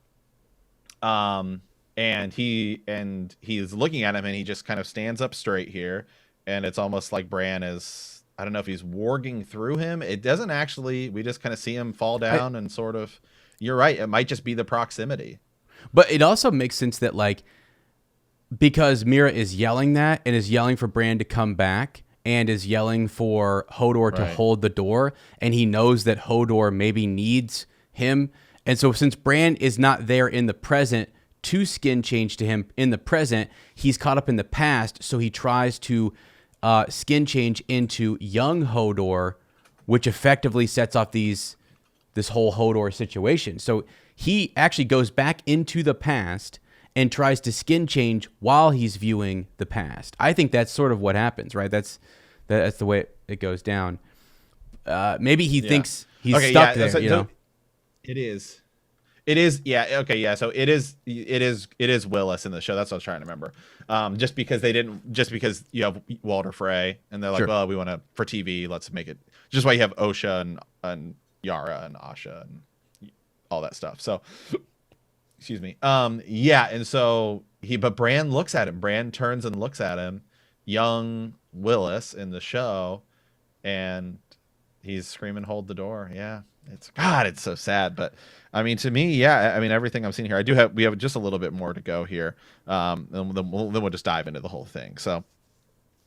And he's looking at him and he just kind of stands up straight here, and it's almost like Bran is, I don't know if he's warging through him. It doesn't actually. We just kind of see him fall down and sort of. You're right. It might just be the proximity. But it also makes sense that because Mira is yelling that and is yelling for Bran to come back and is yelling for Hodor to hold the door, and he knows that Hodor maybe needs him. And so since Bran is not there in the present to skin change to him in the present, he's caught up in the past, so he tries to skin change into young Hodor, which effectively sets off this whole Hodor situation. So he actually goes back into the past and tries to skin change while he's viewing the past. I think that's sort of what happens, right? That's the way it goes down. Maybe he thinks he's stuck there, so, you know? It is. Yeah. Okay. Yeah. So it is Willis in the show. That's what I was trying to remember. Just because you have Walter Frey and they're like, well, we want to, for TV, let's make it just why you have Osha and Yara and Asha and all that stuff. So, excuse me. Yeah. And so but Bran looks at him. Bran turns and looks at him, young Willis in the show, and he's screaming, "Hold the door!" Yeah, it's so sad. But I mean, to me, yeah, I mean, everything I'm seeing here, we have just a little bit more to go here. And then we'll just dive into the whole thing. So,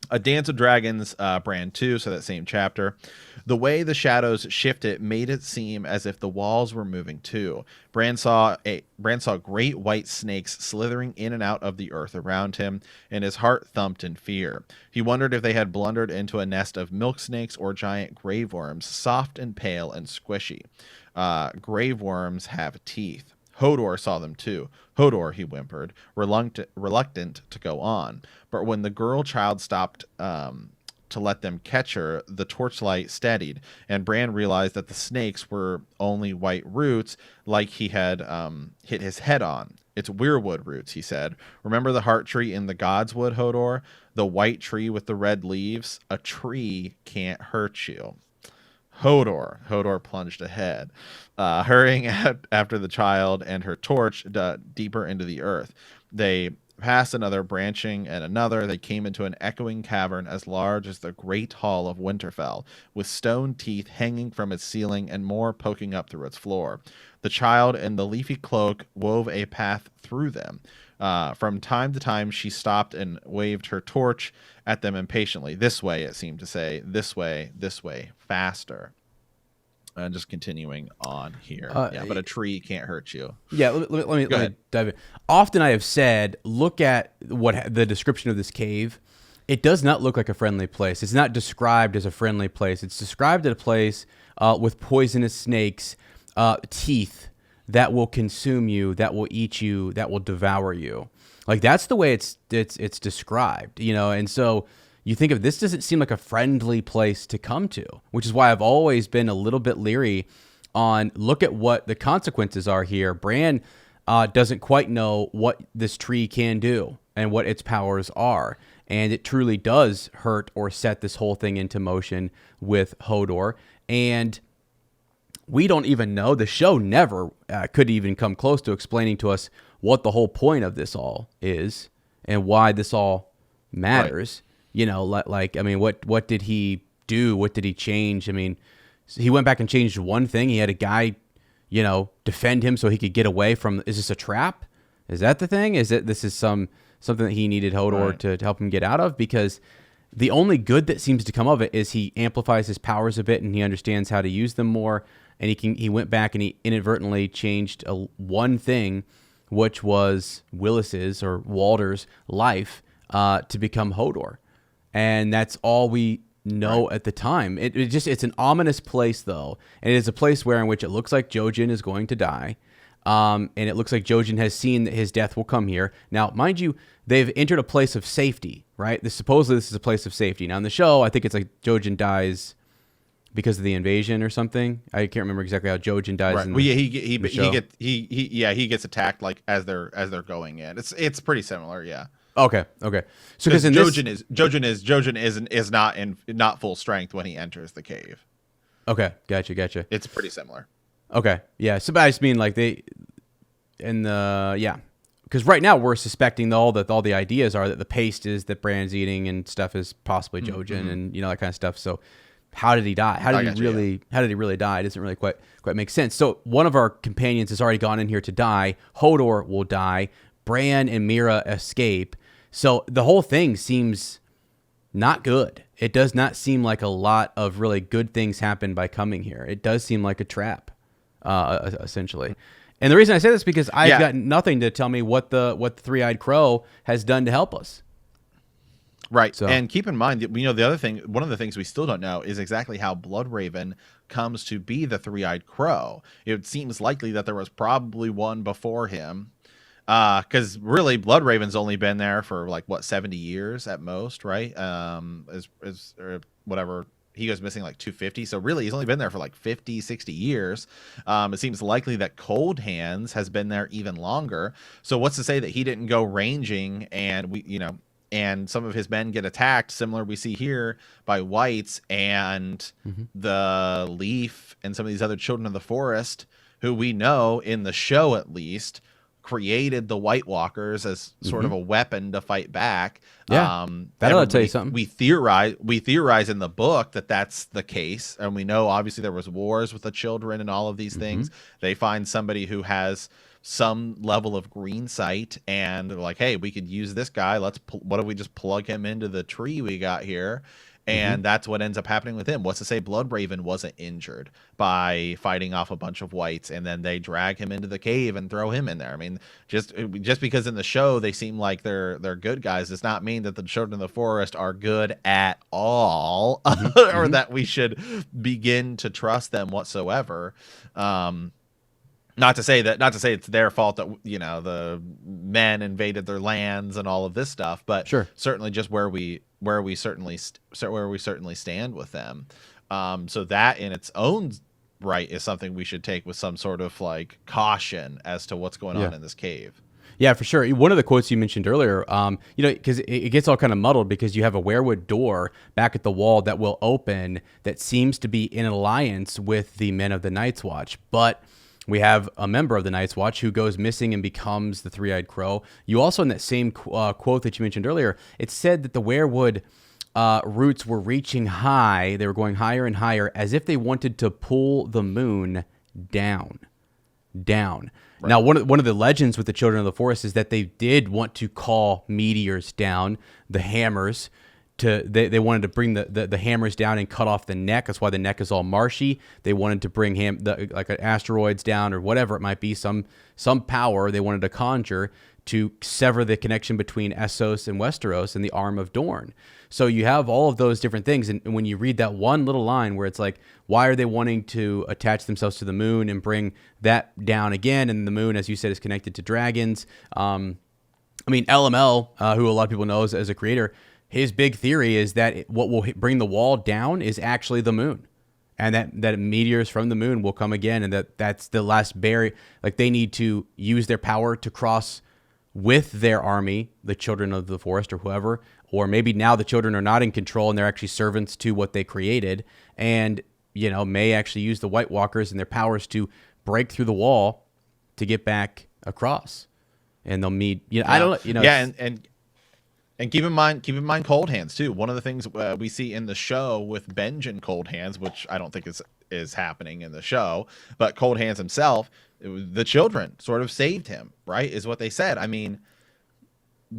A Dance of Dragons, Bran 2, so that same chapter. The way the shadows shifted made it seem as if the walls were moving too. Bran saw great white snakes slithering in and out of the earth around him, and his heart thumped in fear. He wondered if they had blundered into a nest of milk snakes or giant grave worms, soft and pale and squishy. Grave worms have teeth. Hodor saw them too. Hodor, he whimpered, reluctant to go on. But when the girl child stopped to let them catch her, the torchlight steadied, and Bran realized that the snakes were only white roots like he had hit his head on. It's weirwood roots, he said. Remember the heart tree in the God's Wood, Hodor? The white tree with the red leaves? A tree can't hurt you. Hodor plunged ahead, hurrying after the child and her torch deeper into the earth. They passed another branching and another. They came into an echoing cavern as large as the great hall of Winterfell, with stone teeth hanging from its ceiling and more poking up through its floor. The child in the leafy cloak wove a path through them. From time to time, she stopped and waved her torch at them impatiently. This way, it seemed to say. This way, faster. And just continuing on here. But a tree can't hurt you. Yeah, let me dive in. Often I have said, look at the description of this cave. It does not look like a friendly place. It's not described as a friendly place. It's described as a place with poisonous snakes, teeth that will consume you, that will eat you, that will devour you. Like that's the way it's described, you know. And so, you think of this doesn't seem like a friendly place to come to, which is why I've always been a little bit leery on look at what the consequences are here. Bran doesn't quite know what this tree can do and what its powers are. And it truly does hurt or set this whole thing into motion with Hodor. And we don't even know. The show never could even come close to explaining to us what the whole point of this all is and why this all matters. Right. You know, like I mean, what did he do? What did he change? I mean, he went back and changed one thing. He had a guy, you know, defend him so he could get away from. Is this a trap? Is that the thing? Is it this is something that he needed Hodor to help him get out of? Because the only good that seems to come of it is he amplifies his powers a bit and he understands how to use them more. And he went back and he inadvertently changed one thing, which was Willis's or Walder's life to become Hodor. And that's all we know at the time. It's an ominous place, though. And it is a place in which it looks like Jojen is going to die. And it looks like Jojen has seen that his death will come here. Now, mind you, they've entered a place of safety, right? Supposedly this is a place of safety. Now, in the show, I think it's like Jojen dies because of the invasion or something. I can't remember exactly how Jojen dies. Right. Well, yeah, he gets attacked like as they're going in. It's pretty similar, yeah. Okay. So because Jojen is not full strength when he enters the cave. Okay, gotcha. It's pretty similar. Okay, yeah. So, but I just mean like because right now we're suspecting all the ideas are that the paste is that Bran's eating and stuff is possibly Jojen and that kind of stuff. So, how did he die? How did he really die? It doesn't really quite make sense. So, one of our companions has already gone in here to die. Hodor will die. Bran and Mira escape. So the whole thing seems not good. It does not seem like a lot of really good things happen by coming here. It does seem like a trap, essentially. And the reason I say this is because I've got nothing to tell me what the three-eyed crow has done to help us. Right. So, and keep in mind that the other thing, one of the things we still don't know is exactly how Bloodraven comes to be the three-eyed crow. It seems likely that there was probably one before him. Because really, Bloodraven's only been there for 70 years at most, right? Or whatever. He goes missing 250. So really, he's only been there for 50, 60 years. It seems likely that Cold Hands has been there even longer. So what's to say that he didn't go ranging and some of his men get attacked, similar we see here by Whites and the Leaf and some of these other children of the forest, who we know in the show at least created the White Walkers as sort of a weapon to fight back. Yeah, that'll tell you something. We theorize in the book that that's the case, and we know obviously there was wars with the children and all of these things. They find somebody who has some level of green sight, and they're like, "Hey, we could use this guy. What if we just plug him into the tree we got here?" And that's what ends up happening with him. What's to say Bloodraven wasn't injured by fighting off a bunch of Whites, and then they drag him into the cave and throw him in there. I mean, just because in the show they seem like they're good guys does not mean that the children of the forest are good at all, or that we should begin to trust them whatsoever. Not to say it's their fault that the men invaded their lands and all of this stuff, but certainly just where we certainly stand with them. So that in its own right is something we should take with some sort of caution as to what's going on in this cave. Yeah, for sure. One of the quotes you mentioned earlier, because it gets all kind of muddled because you have a weirwood door back at the wall that will open that seems to be in alliance with the men of the Night's Watch, but we have a member of the Night's Watch who goes missing and becomes the three-eyed crow. You also, in that same quote that you mentioned earlier, it said that the weirwood roots were reaching high. They were going higher and higher as if they wanted to pull the moon down. Right. Now, one of the legends with the Children of the Forest is that they did want to call meteors down, the hammers. They wanted to bring the hammers down and cut off the neck. That's why the neck is all marshy. They wanted to bring asteroids down or whatever it might be, some power they wanted to conjure to sever the connection between Essos and Westeros and the Arm of Dorne. So you have all of those different things, and when you read that one little line where it's like, why are they wanting to attach themselves to the moon and bring that down again? And the moon, as you said, is connected to dragons. LML, who a lot of people know as a creator, his big theory is that what will bring the wall down is actually the moon, and that meteors from the moon will come again, and that's the last barrier. Like, they need to use their power to cross with their army, the children of the forest or whoever, or maybe now the children are not in control and they're actually servants to what they created, and may actually use the White Walkers and their powers to break through the wall to get back across, and they'll meet. I don't. And keep in mind Cold Hands too. One of the things we see in the show with Benjen Cold Hands, which I don't think is happening in the show, but Cold Hands himself, the children sort of saved him, right? Is what they said. I mean,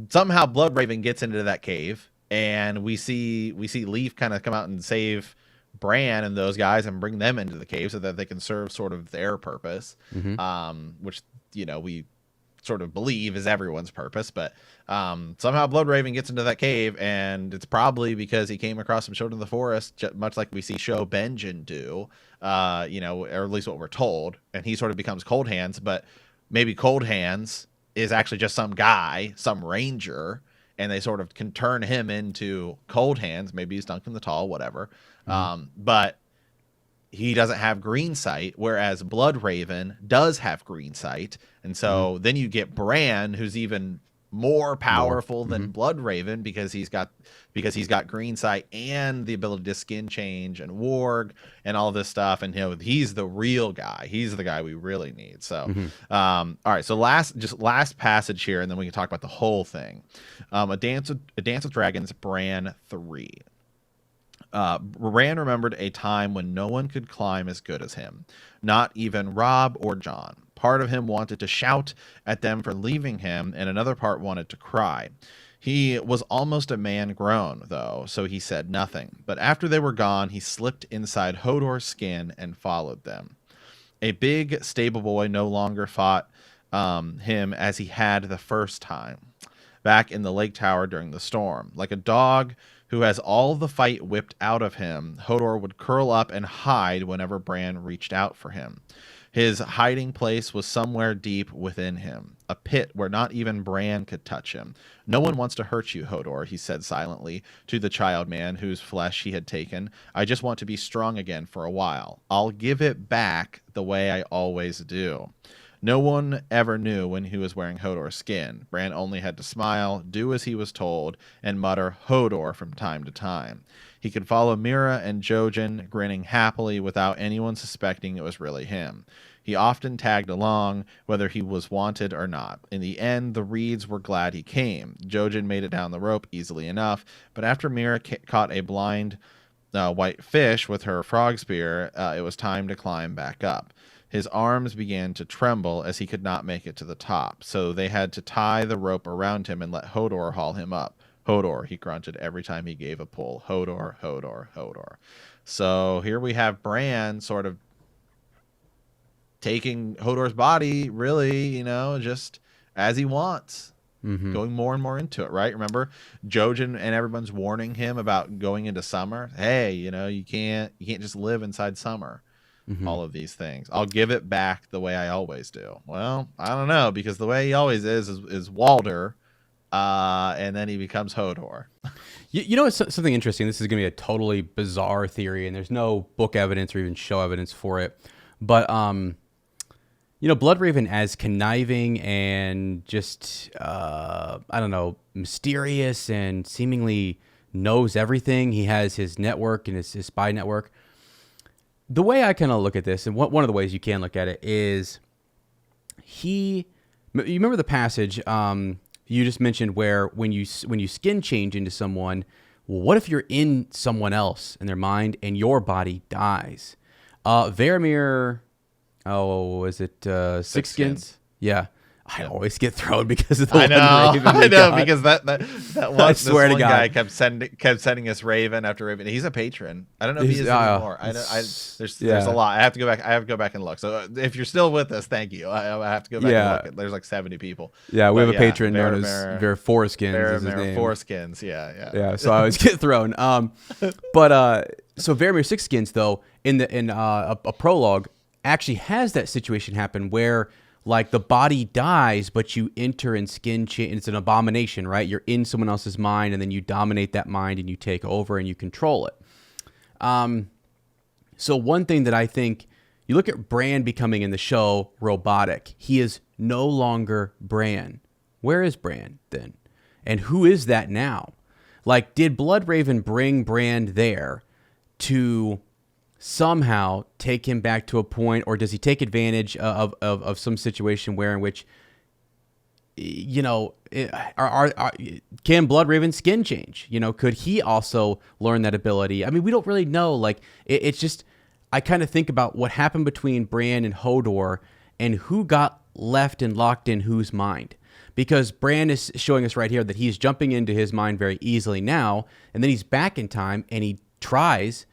somehow Bloodraven gets into that cave, and we see Leaf kind of come out and save Bran and those guys and bring them into the cave so that they can serve sort of their purpose, which we sort of believe is everyone's purpose, but somehow Bloodraven gets into that cave, and it's probably because he came across some children of the forest, much like we see Show Benjen do, or at least what we're told, and he sort of becomes Cold Hands, but maybe Cold Hands is actually just some guy, some ranger, and they sort of can turn him into Cold Hands. Maybe he's Duncan the Tall, whatever. But he doesn't have green sight, whereas Bloodraven does have green sight. And so then you get Bran, who's even more powerful than Bloodraven because he's got green sight and the ability to skin change and warg and all this stuff. And he's the real guy. He's the guy we really need. So all right, so last passage here, and then we can talk about the whole thing. A Dance with Dragons, Bran 3. Bran remembered a time when no one could climb as good as him, not even Robb or Jon. Part of him wanted to shout at them for leaving him, and another part wanted to cry. He was almost a man grown, though, so he said nothing. But after they were gone, he slipped inside Hodor's skin and followed them. A big stable boy no longer fought him as he had the first time, back in the lake tower during the storm. Like a dog who has all the fight whipped out of him, Hodor would curl up and hide whenever Bran reached out for him. His hiding place was somewhere deep within him, a pit where not even Bran could touch him. No one wants to hurt you, Hodor, he said silently to the child man whose flesh he had taken. I just want to be strong again for a while. I'll give it back the way I always do. No one ever knew when he was wearing Hodor's skin. Bran only had to smile, do as he was told, and mutter Hodor from time to time. He could follow Mira and Jojen, grinning happily without anyone suspecting it was really him. He often tagged along, whether he was wanted or not. In the end, the Reeds were glad he came. Jojen made it down the rope easily enough, but after Mira caught a blind white fish with her frog spear, it was time to climb back up. His arms began to tremble as he could not make it to the top, so they had to tie the rope around him and let Hodor haul him up. Hodor, he grunted every time he gave a pull. Hodor, Hodor, Hodor. So here we have Bran sort of taking Hodor's body, really, just as he wants. Going more and more into it, right? Remember, Jojen and everyone's warning him about going into summer. Hey, you can't just live inside summer. All of these things. I'll give it back the way I always do. Well, I don't know, because the way he always is Walder, and then he becomes Hodor. It's something interesting. This is going to be a totally bizarre theory, and there's no book evidence or even show evidence for it. But Bloodraven as conniving and just mysterious and seemingly knows everything. He has his network and his spy network. The way I kind of look at this, and one of the ways you can look at it, is you remember the passage you just mentioned where when you skin change into someone, well, what if you're in someone else in their mind and your body dies? Varamir, is it Six Skins? Yeah. I always get thrown because of the I know Raven because that one, I swear to God, guy kept sending us Raven after Raven. He's a patron. I don't know if he is anymore. There's a lot. I have to go back and look. So if you're still with us, thank you. I have to go back and look. There's like 70 people. Yeah, we have a patron known as Foreskins. Is his name. Foreskins. Yeah. So I always get thrown. But so Varamir Six Skins though in a prologue actually has that situation happen where like the body dies, but you enter in skin change. It's an abomination, right? You're in someone else's mind, and then you dominate that mind, and you take over, and you control it. So one thing that I think, you look at Bran becoming in the show robotic. He is no longer Bran. Where is Bran then? And who is that now? Like, did Bloodraven bring Bran there to somehow take him back to a point, or does he take advantage of some situation where in which, you know, can Bloodraven skin change? You know, could he also learn that ability? I mean, we don't really know. Like, it's just, I kind of think about what happened between Bran and Hodor and who got left and locked in whose mind. Because Bran is showing us right here that he's jumping into his mind very easily now, and then he's back in time, and he tries,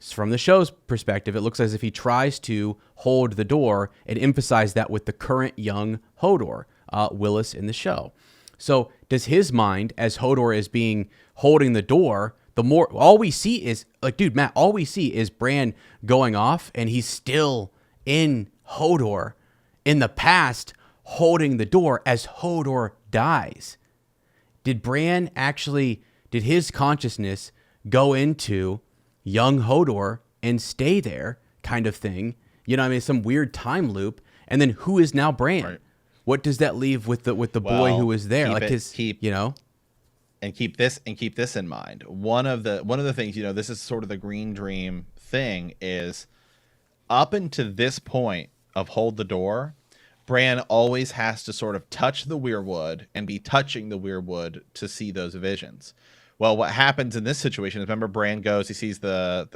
from the show's perspective, it looks as if he tries to hold the door and emphasize that with the current young Hodor, Willis in the show. So does his mind, as Hodor is being holding the door, the more, all we see is, like, dude, Matt, all we see is Bran going off, and he's still in Hodor in the past, holding the door as Hodor dies. Did Bran actually, did his consciousness go into young Hodor and stay there, kind of thing? You know what I mean? Some weird time loop. And then who is now Bran? Right. What does that leave with the boy who was there? Like you know? And keep this in mind. One of the things, you know, this is sort of the Green Dream thing, is up until this point of hold the door, Bran always has to sort of touch the weirwood and be touching the weirwood to see those visions. Well, what happens in this situation is, remember, Bran goes, he sees the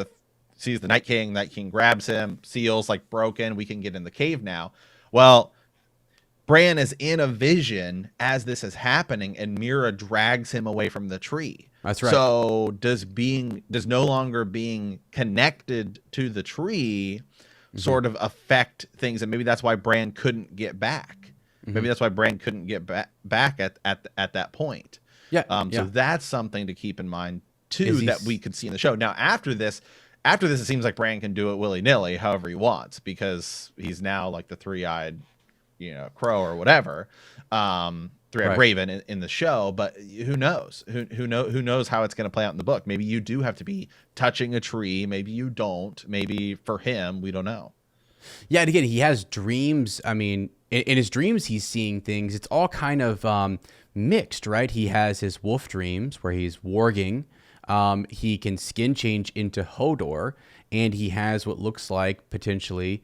Night King. Night King grabs him, seal's like broken. We can get in the cave now. Well, Bran is in a vision as this is happening, and Mira drags him away from the tree. That's right. So does no longer being connected to the tree sort of affect things, and maybe that's why Bran couldn't get back. Maybe that's why Bran couldn't get back at that point. Yeah. So that's something to keep in mind too, that we could see in the show. Now after this, it seems like Bran can do it willy-nilly, however he wants, because he's now like the three-eyed, you know, crow or whatever, three-eyed raven in the show. But who knows? Who knows how it's going to play out in the book? Maybe you do have to be touching a tree. Maybe you don't. Maybe for him, we don't know. Yeah, and again, he has dreams. I mean, in his dreams, he's seeing things. It's all kind of mixed, right? He has his wolf dreams where he's warging. He can skin change into Hodor, and he has what looks like potentially.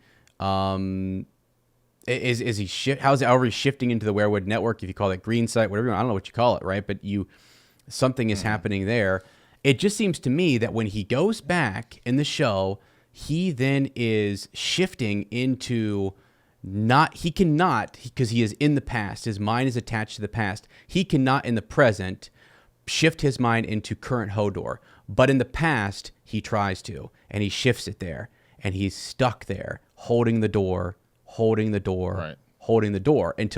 Is he how's it already shifting into the Werewood network? If you call it green site, whatever you want, I don't know what you call it, right? But something is happening there. It just seems to me that when he goes back in the show, he then is shifting into because he is in the past. His mind is attached to the past. He cannot in the present shift his mind into current Hodor. But in the past, he tries to, and he shifts it there, and he's stuck there, holding the door until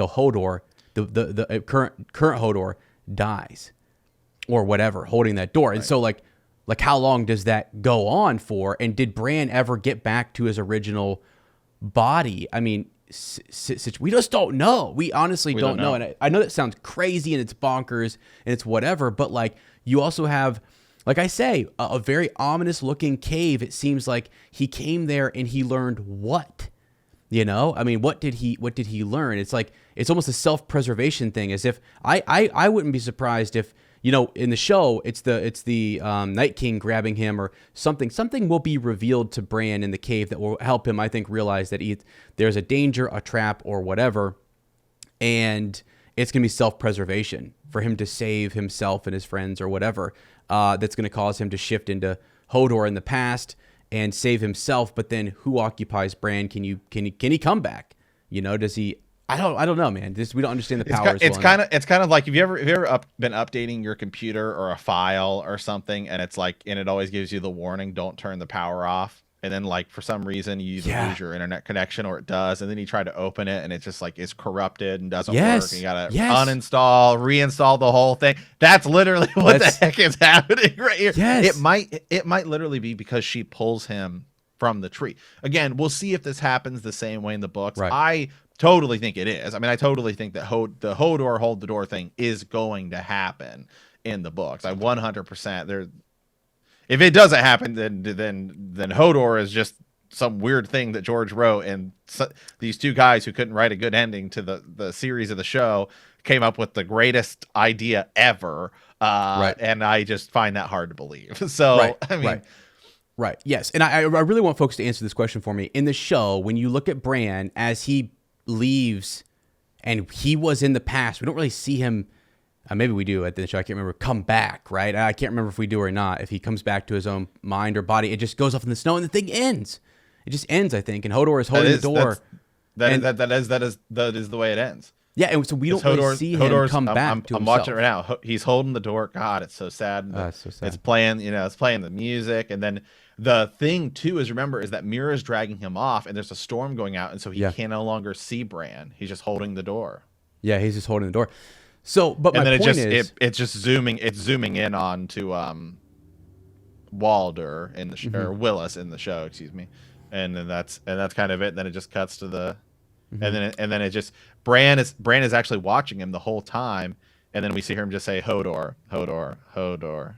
Hodor, the current Hodor dies, or whatever, holding that door. And so like how long does that go on for? And did Bran ever get back to his original body? I mean, we just don't know. We honestly don't know. And I know that sounds crazy and it's bonkers and it's whatever, but like you also have, like I say, a very ominous looking cave. It seems like he came there and he learned what? You know, I mean, what did he learn? It's like, it's almost a self-preservation thing, as if I wouldn't be surprised if, you know, in the show, it's the Night King grabbing him or something. Something will be revealed to Bran in the cave that will help him, I think, realize that there's a danger, a trap, or whatever, and it's going to be self-preservation for him to save himself and his friends or whatever. That's going to cause him to shift into Hodor in the past and save himself. But then, who occupies Bran? Can he come back? You know, does he? I don't know, man. We don't understand the powers. It's kind of like, have you ever been updating your computer or a file or something, and it always gives you the warning, don't turn the power off, and then like for some reason you either lose your internet connection or it does, and then you try to open it and it just like is corrupted and doesn't work, and you gotta uninstall, reinstall the whole thing. That's literally what the heck is happening right here. Yes. It might literally be because she pulls him from the tree. Again, we'll see if this happens the same way in the books. Right. I totally think it is. I mean, I totally think that the Hodor hold the door thing is going to happen in the books. I 100% there. If it doesn't happen, then Hodor is just some weird thing that George wrote, and these two guys who couldn't write a good ending to the series of the show came up with the greatest idea ever. Right. And I just find that hard to believe. So Right. I mean, Right. Yes. And I really want folks to answer this question for me. In the show, when you look at Bran as he leaves and he was in the past, we don't really see him. Maybe we do at the show. I can't remember. Come back, right? I can't remember if we do or not. If he comes back to his own mind or body, it just goes off in the snow and the thing ends. It just ends, I think. And Hodor is holding the door. That is the way it ends. Yeah, and so we don't really see him come back to himself. I'm watching it right now. He's holding the door. God, it's so sad. It's so sad. It's playing, it's playing the music, and then the thing too is that Mira's dragging him off, and there's a storm going out, and so he can no longer see Bran. He's just holding the door. Yeah, he's just holding the door. So, but my point is, it's just zooming in on to Walder in the or Willis in the show, excuse me, and then that's kind of it. And then it just cuts to the, and then it just Bran is actually watching him the whole time, and then we see him just say Hodor, Hodor, Hodor.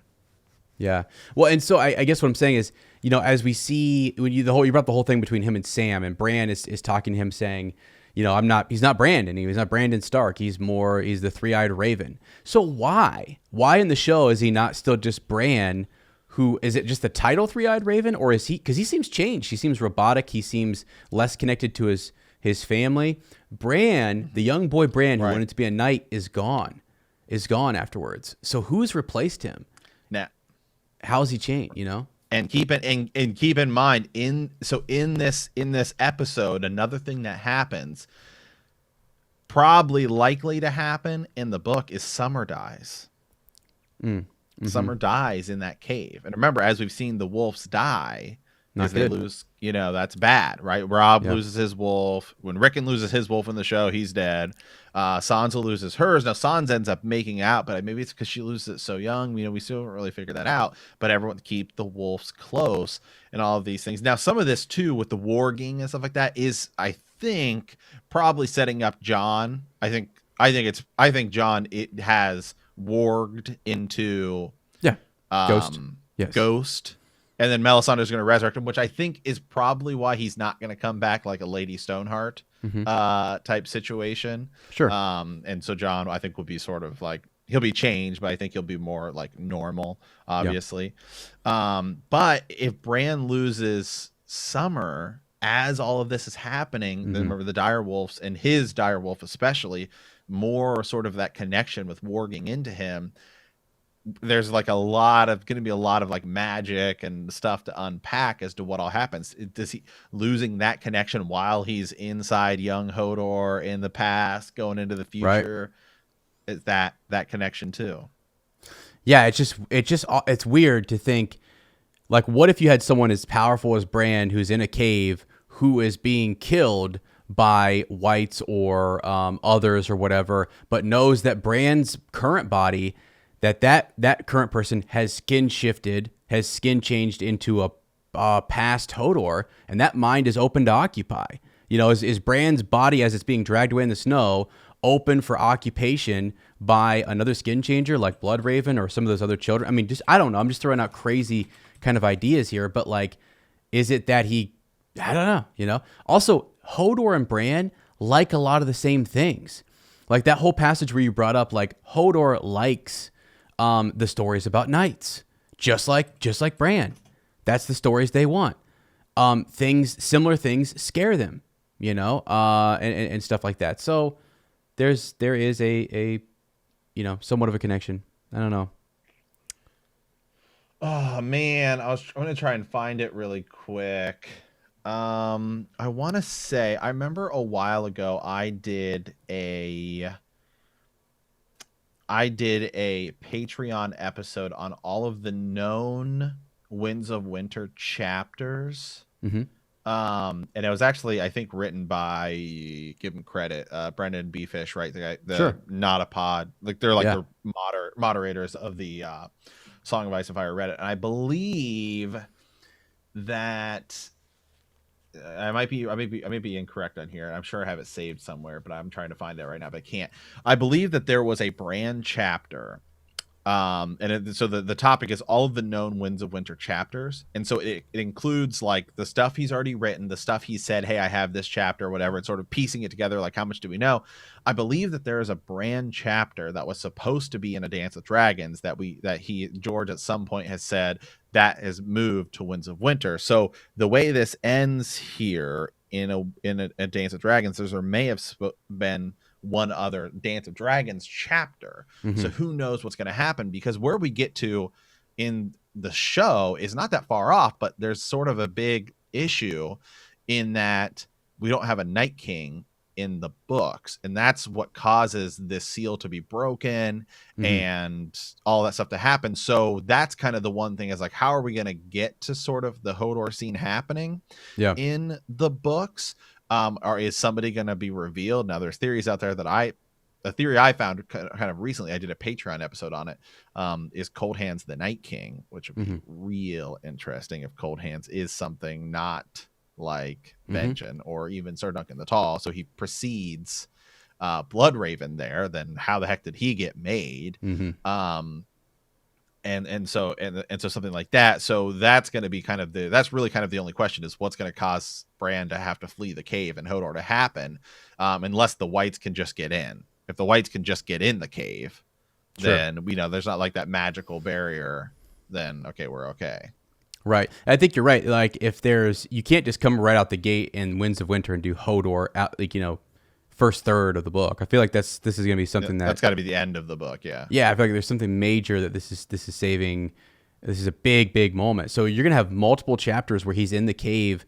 Yeah. Well, and so I guess what I'm saying is, as we see when you brought the whole thing between him and Sam, and Bran is talking to him saying, he's not Brandon. He's not Brandon Stark. He's the three-eyed raven. So why in the show is he not still just Bran? Who is it? Just the title three-eyed raven, or is he? Because he seems changed. He seems robotic. He seems less connected to his family. Bran, the young boy Bran, who wanted to be a knight, is gone afterwards. So who's replaced him? Now, how's he changed? And keep in mind in this episode, another thing that happens, probably likely to happen in the book, is Summer dies. Summer dies in that cave, and remember, as we've seen, the wolves die. Not good. They lose, that's bad, right? Rob loses his wolf. When Rickon loses his wolf in the show, he's dead. Sansa loses hers. Now, Sansa ends up making out, but maybe it's because she loses it so young. We still haven't really figured that out. But everyone keep the wolves close and all of these things. Now, some of this, too, with the warging and stuff like that is, I think, probably setting up Jon. I think Jon, it has warged into Ghost. And then Melisandre's going to resurrect him, which I think is probably why he's not going to come back like a Lady Stoneheart type situation. Sure. And so Jon, I think, will be sort of like, he'll be changed, but I think he'll be more like normal, obviously. But if Bran loses Summer as all of this is happening, then remember the direwolves, and his direwolf especially, more sort of that connection with warging into him. There's like going to be a lot of like magic and stuff to unpack as to what all happens. Does he losing that connection while he's inside young Hodor in the past, going into the future? Right. Is that connection too? Yeah, it's weird to think, like, what if you had someone as powerful as Bran who's in a cave who is being killed by whites or others or whatever, but knows that Bran's current body, that current person has skin shifted, has skin changed into a past Hodor, and that mind is open to occupy. Is Bran's body, as it's being dragged away in the snow, open for occupation by another skin changer like Bloodraven or some of those other children? I mean, I don't know. I'm just throwing out crazy kind of ideas here, but like, is it that I don't know, Also, Hodor and Bran like a lot of the same things. Like that whole passage where you brought up, like, Hodor likes the stories about knights, just like Bran. That's the stories they want. Similar things scare them, and stuff like that. So there is a somewhat of a connection. I don't know. Oh man, I'm gonna try and find it really quick. I want to say, I remember a while ago I did a Patreon episode on all of the known Winds of Winter chapters. And it was actually, I think, written by, give him credit, Brendan Beefish, right? The guy, Not a Pod, like they're like the moderators of the Song of Ice and Fire Reddit. And I believe that I may be incorrect on here. I'm sure I have it saved somewhere, but I'm trying to find that right now, but I can't. I believe that there was a brand chapter. So the topic is all of the known Winds of Winter chapters, and so it includes like the stuff he's already written, the stuff he said, hey, I have this chapter or whatever. It's sort of piecing it together, like how much do we know. I believe that there is a brand chapter that was supposed to be in A Dance with Dragons that George at some point has said that is moved to Winds of Winter. So the way this ends here in a Dance with Dragons, there may have been one other Dance of Dragons chapter. Mm-hmm. So who knows what's going to happen, because where we get to in the show is not that far off, but there's sort of a big issue in that we don't have a Night King in the books, and that's what causes this seal to be broken and all that stuff to happen. So that's kind of the one thing, is like, how are we going to get to sort of the Hodor scene happening in the books? Or is somebody going to be revealed? Now, there's theories out there that a theory I found kind of recently, I did a Patreon episode on it, is Cold Hands the Night King, which would be real interesting if Cold Hands is something not like Benjen or even Sir Duncan the Tall. So he precedes Bloodraven there. Then how the heck did he get made? And so something like that. So that's going to be that's really kind of the only question, is what's going to cause Bran to have to flee the cave and Hodor to happen, unless the Whites can just get in. If the Whites can just get in the cave, then there's not like that magical barrier. Then okay, we're okay. Right. I think you're right. Like, if you can't just come right out the gate in Winds of Winter and do Hodor out, first third of the book. I feel like this is going to be something that's got to be the end of the book. Yeah. Yeah. I feel like there's something major that this is saving. This is a big moment. So you're going to have multiple chapters where he's in the cave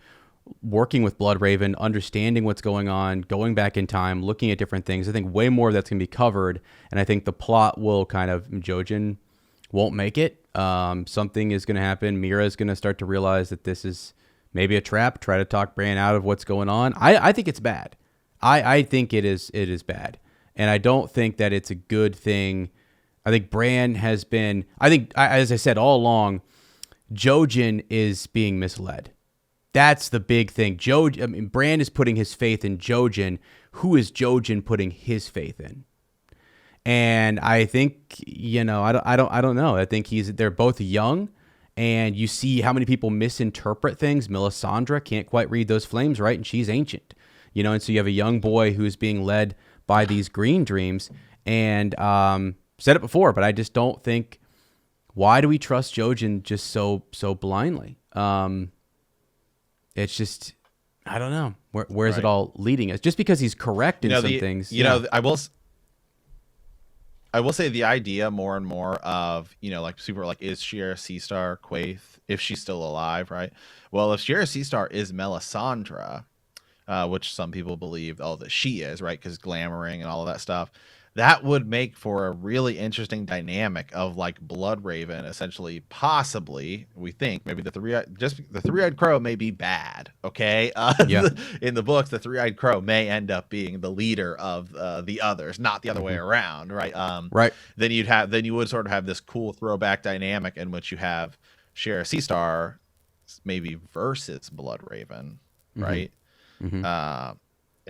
working with Bloodraven, understanding what's going on, going back in time, looking at different things. I think way more of that's going to be covered. And I think the plot will Jojen won't make it. Something is going to happen. Mira is going to start to realize that this is maybe a trap, try to talk Bran out of what's going on. I think it's bad. I think it is bad. And I don't think that it's a good thing. I think Bran has been, as I said all along, Jojen is being misled. That's the big thing. Bran is putting his faith in Jojen. Who is Jojen putting his faith in? And I think, I don't know. I think they're both young, and you see how many people misinterpret things. Melisandre can't quite read those flames right, and she's ancient, and so you have a young boy who's being led by these green dreams. And said it before, but I just don't think. Why do we trust Jojen just so blindly? It's just, I don't know. Where's it all leading us? Just because he's correct in some things. I will say the idea more and more of, like super, like, is Shiera Seastar Quaithe, if she's still alive, right? Well, if Shiera Seastar is Melisandre, which some people believe, that she is, right? Because glamoring and all of that stuff, that would make for a really interesting dynamic of like Bloodraven, essentially, possibly, we think maybe the three-eyed crow may be bad. Okay. In the books, the three-eyed crow may end up being the leader of the others, not the other way around. Right. Right. Then you would sort of have this cool throwback dynamic in which you have Shiera Seastar maybe versus Bloodraven. Right.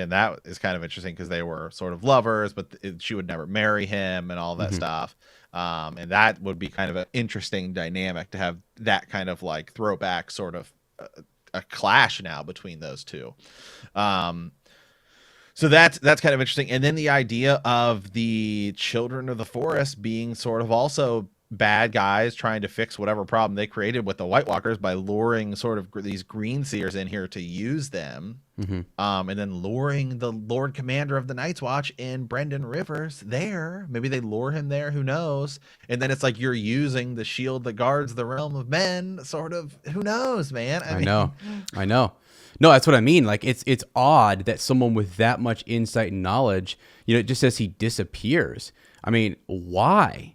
And that is kind of interesting because they were sort of lovers, but she would never marry him and all that stuff. And that would be kind of an interesting dynamic to have that kind of like throwback sort of a clash now between those two. So that's kind of interesting. And then the idea of the Children of the Forest being sort of also bad guys trying to fix whatever problem they created with the White Walkers by luring sort of these green seers in here to use them. And then luring the Lord Commander of the Night's Watch in Brendan Rivers there. Maybe they lure him there, who knows? And then it's like you're using the shield that guards the realm of men, sort of. Who knows, man? I know. No, that's what I mean. Like, it's odd that someone with that much insight and knowledge, it just says he disappears. I mean, why?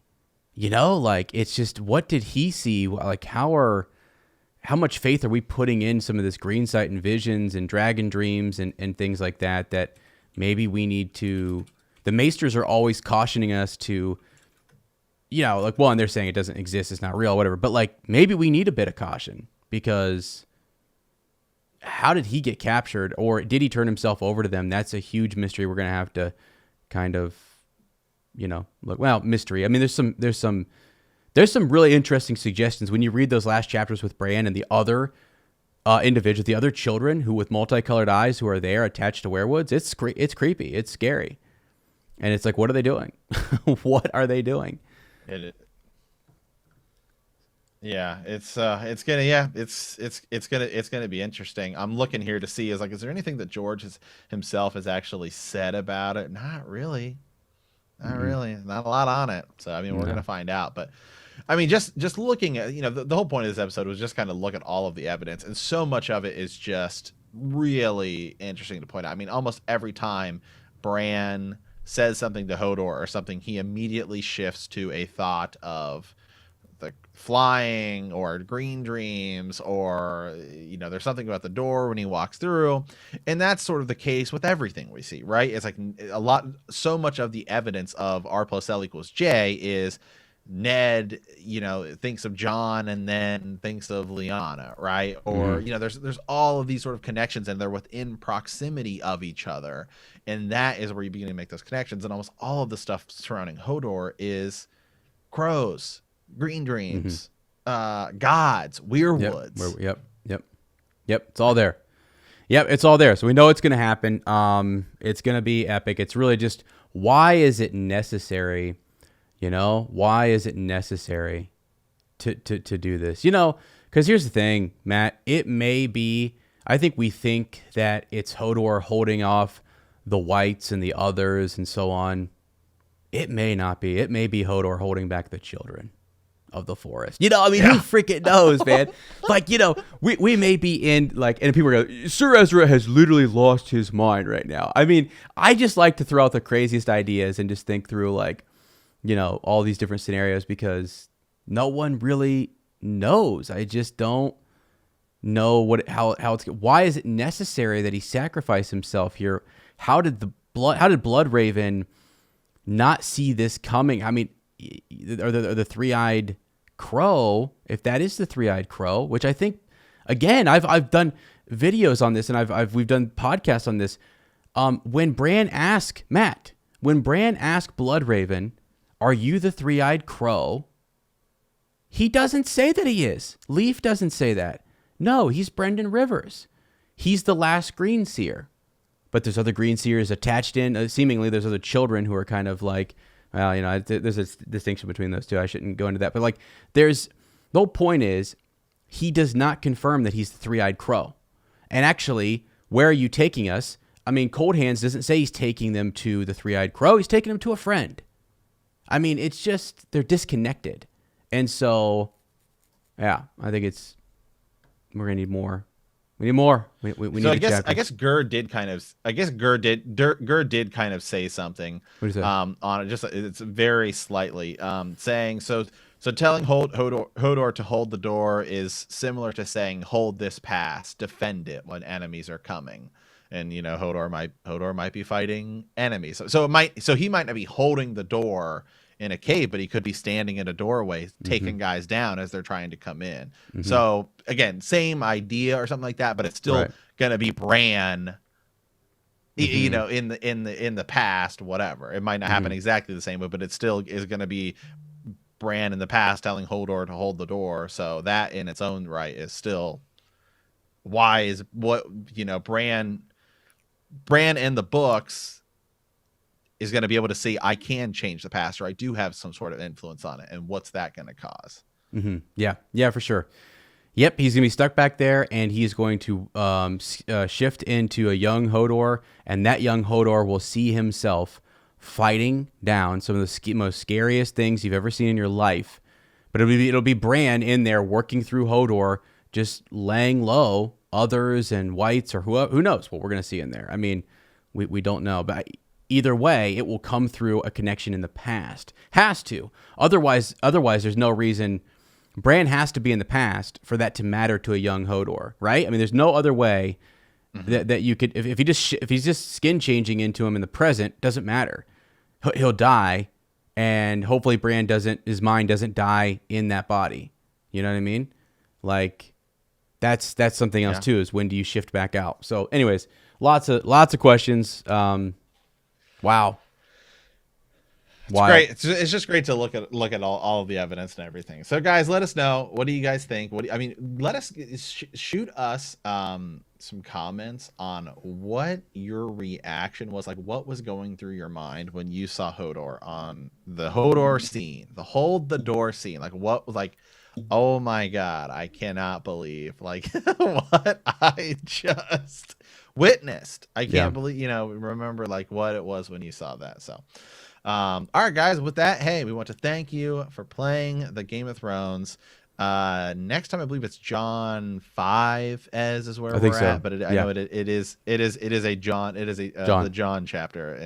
Like, it's just, what did he see? Like, how much faith are we putting in some of this green sight and visions and dragon dreams and things like that maybe we need to, the Maesters are always cautioning us to, like, one, they're saying it doesn't exist, it's not real, whatever. But like, maybe we need a bit of caution because how did he get captured, or did he turn himself over to them? That's a huge mystery. We're going to have to kind of, look. Well, mystery. I mean, there's some really interesting suggestions when you read those last chapters with Bran and the other individuals, the other children who with multicolored eyes who are there attached to werewolves. It's creepy. It's scary, and it's like, what are they doing? What are they doing? Yeah, it's gonna be interesting. I'm looking here to see, is there anything that George himself has actually said about it? Not really. Not really. Not a lot on it. So I mean, we're gonna find out. But I mean, just looking at, the whole point of this episode was just kind of look at all of the evidence, and so much of it is just really interesting to point out. I mean, almost every time Bran says something to Hodor or something, he immediately shifts to a thought of the flying or green dreams, or there's something about the door when he walks through, and that's sort of the case with everything we see, right? It's like so much of the evidence of R+L=J is Ned thinks of Jon and then thinks of Lyanna, right? Or there's all of these sort of connections, and they're within proximity of each other, and that is where you begin to make those connections. And almost all of the stuff surrounding Hodor is crows, green dreams, gods, weirwoods. Yep. It's all there. Yep, it's all there. So we know it's going to happen. It's going to be epic. It's really just, why is it necessary? Why is it necessary to do this? Because here's the thing, Matt. It may be, I think we think that it's Hodor holding off the whites and the others and so on. It may not be. It may be Hodor holding back the children of the forest. Who freaking knows, man? We may be in, and people are going, Sir Ezra has literally lost his mind right now. I mean, I just like to throw out the craziest ideas and just think through, all these different scenarios, because no one really knows. I just don't know how it's, why is it necessary that he sacrifice himself here? How did Bloodraven not see this coming? I mean, or the three-eyed crow, if that is the three-eyed crow, which I think, again, I've done videos on this, and we've done podcasts on this. When Bran asked Bloodraven, "Are you the three-eyed crow?" He doesn't say that he is. Leaf doesn't say that. No, he's Brendan Rivers. He's the last green seer. But there's other green seers attached in. Seemingly, there's other children who are kind of like, well, there's a distinction between those two. I shouldn't go into that. But the whole point is, he does not confirm that he's the three-eyed crow. And actually, where are you taking us? I mean, Cold Hands doesn't say he's taking them to the three-eyed crow. He's taking them to a friend. I mean, it's just, they're disconnected. And so, yeah, I think we're going to need more. We need more. We need I guess Gur did kind of say something on it. Just, it's very slightly saying, so telling Hodor to hold the door is similar to saying, hold this pass, defend it when enemies are coming. And Hodor might be fighting enemies. So he might not be holding the door in a cave, but he could be standing in a doorway taking guys down as they're trying to come in. So again, same idea or something like that, but it's still gonna be Bran, in the past, whatever. It might not happen exactly the same way, but it still is gonna be Bran in the past telling Hodor to hold the door. So that in its own right is still Bran in the books is going to be able to see, I can change the past, or I do have some sort of influence on it, and what's that going to cause? Yeah, for sure. Yep, he's going to be stuck back there, and he's going to shift into a young Hodor, and that young Hodor will see himself fighting down some of the most scariest things you've ever seen in your life. But it'll be Bran in there working through Hodor, just laying low others and whites, or who knows what we're going to see in there. I mean, we don't know, but either way, it will come through a connection in the past. Has to. Otherwise, there's no reason. Bran has to be in the past for that to matter to a young Hodor, right? I mean, there's no other way that you could. If he's just skin changing into him in the present, doesn't matter. He'll die, and hopefully his mind doesn't die in that body. You know what I mean? That's something else Yeah. too. Is when do you shift back out? So, anyways, lots of questions. Wow. It's Wild. great. It's just great to look at all of the evidence and everything. So guys, let us know. What do you guys think? Let us shoot us some comments on what your reaction was, like what was going through your mind when you saw Hodor on the Hodor scene, the hold the door scene. Like what was like, oh my God, I cannot believe like what I just witnessed. I Yeah. can't believe, remember like what it was when you saw that. So all right, guys, with that, hey, we want to thank you for playing the Game of Thrones. Next time I believe it's John 5 as is where I think we're so. at, but I Yeah. know it is a John, it is a John. the John chapter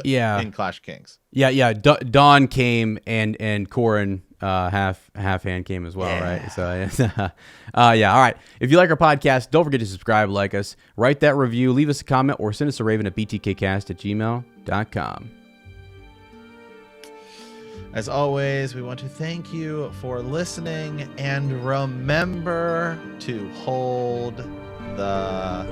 Yeah. in Clash of Kings. Yeah. Dawn came and Corrin half hand came as well, Yeah. right? So yeah. All right. If you like our podcast, don't forget to subscribe, like us, write that review, leave us a comment, or send us a raven at btkcast@gmail.com. As always, we want to thank you for listening, and remember to hold the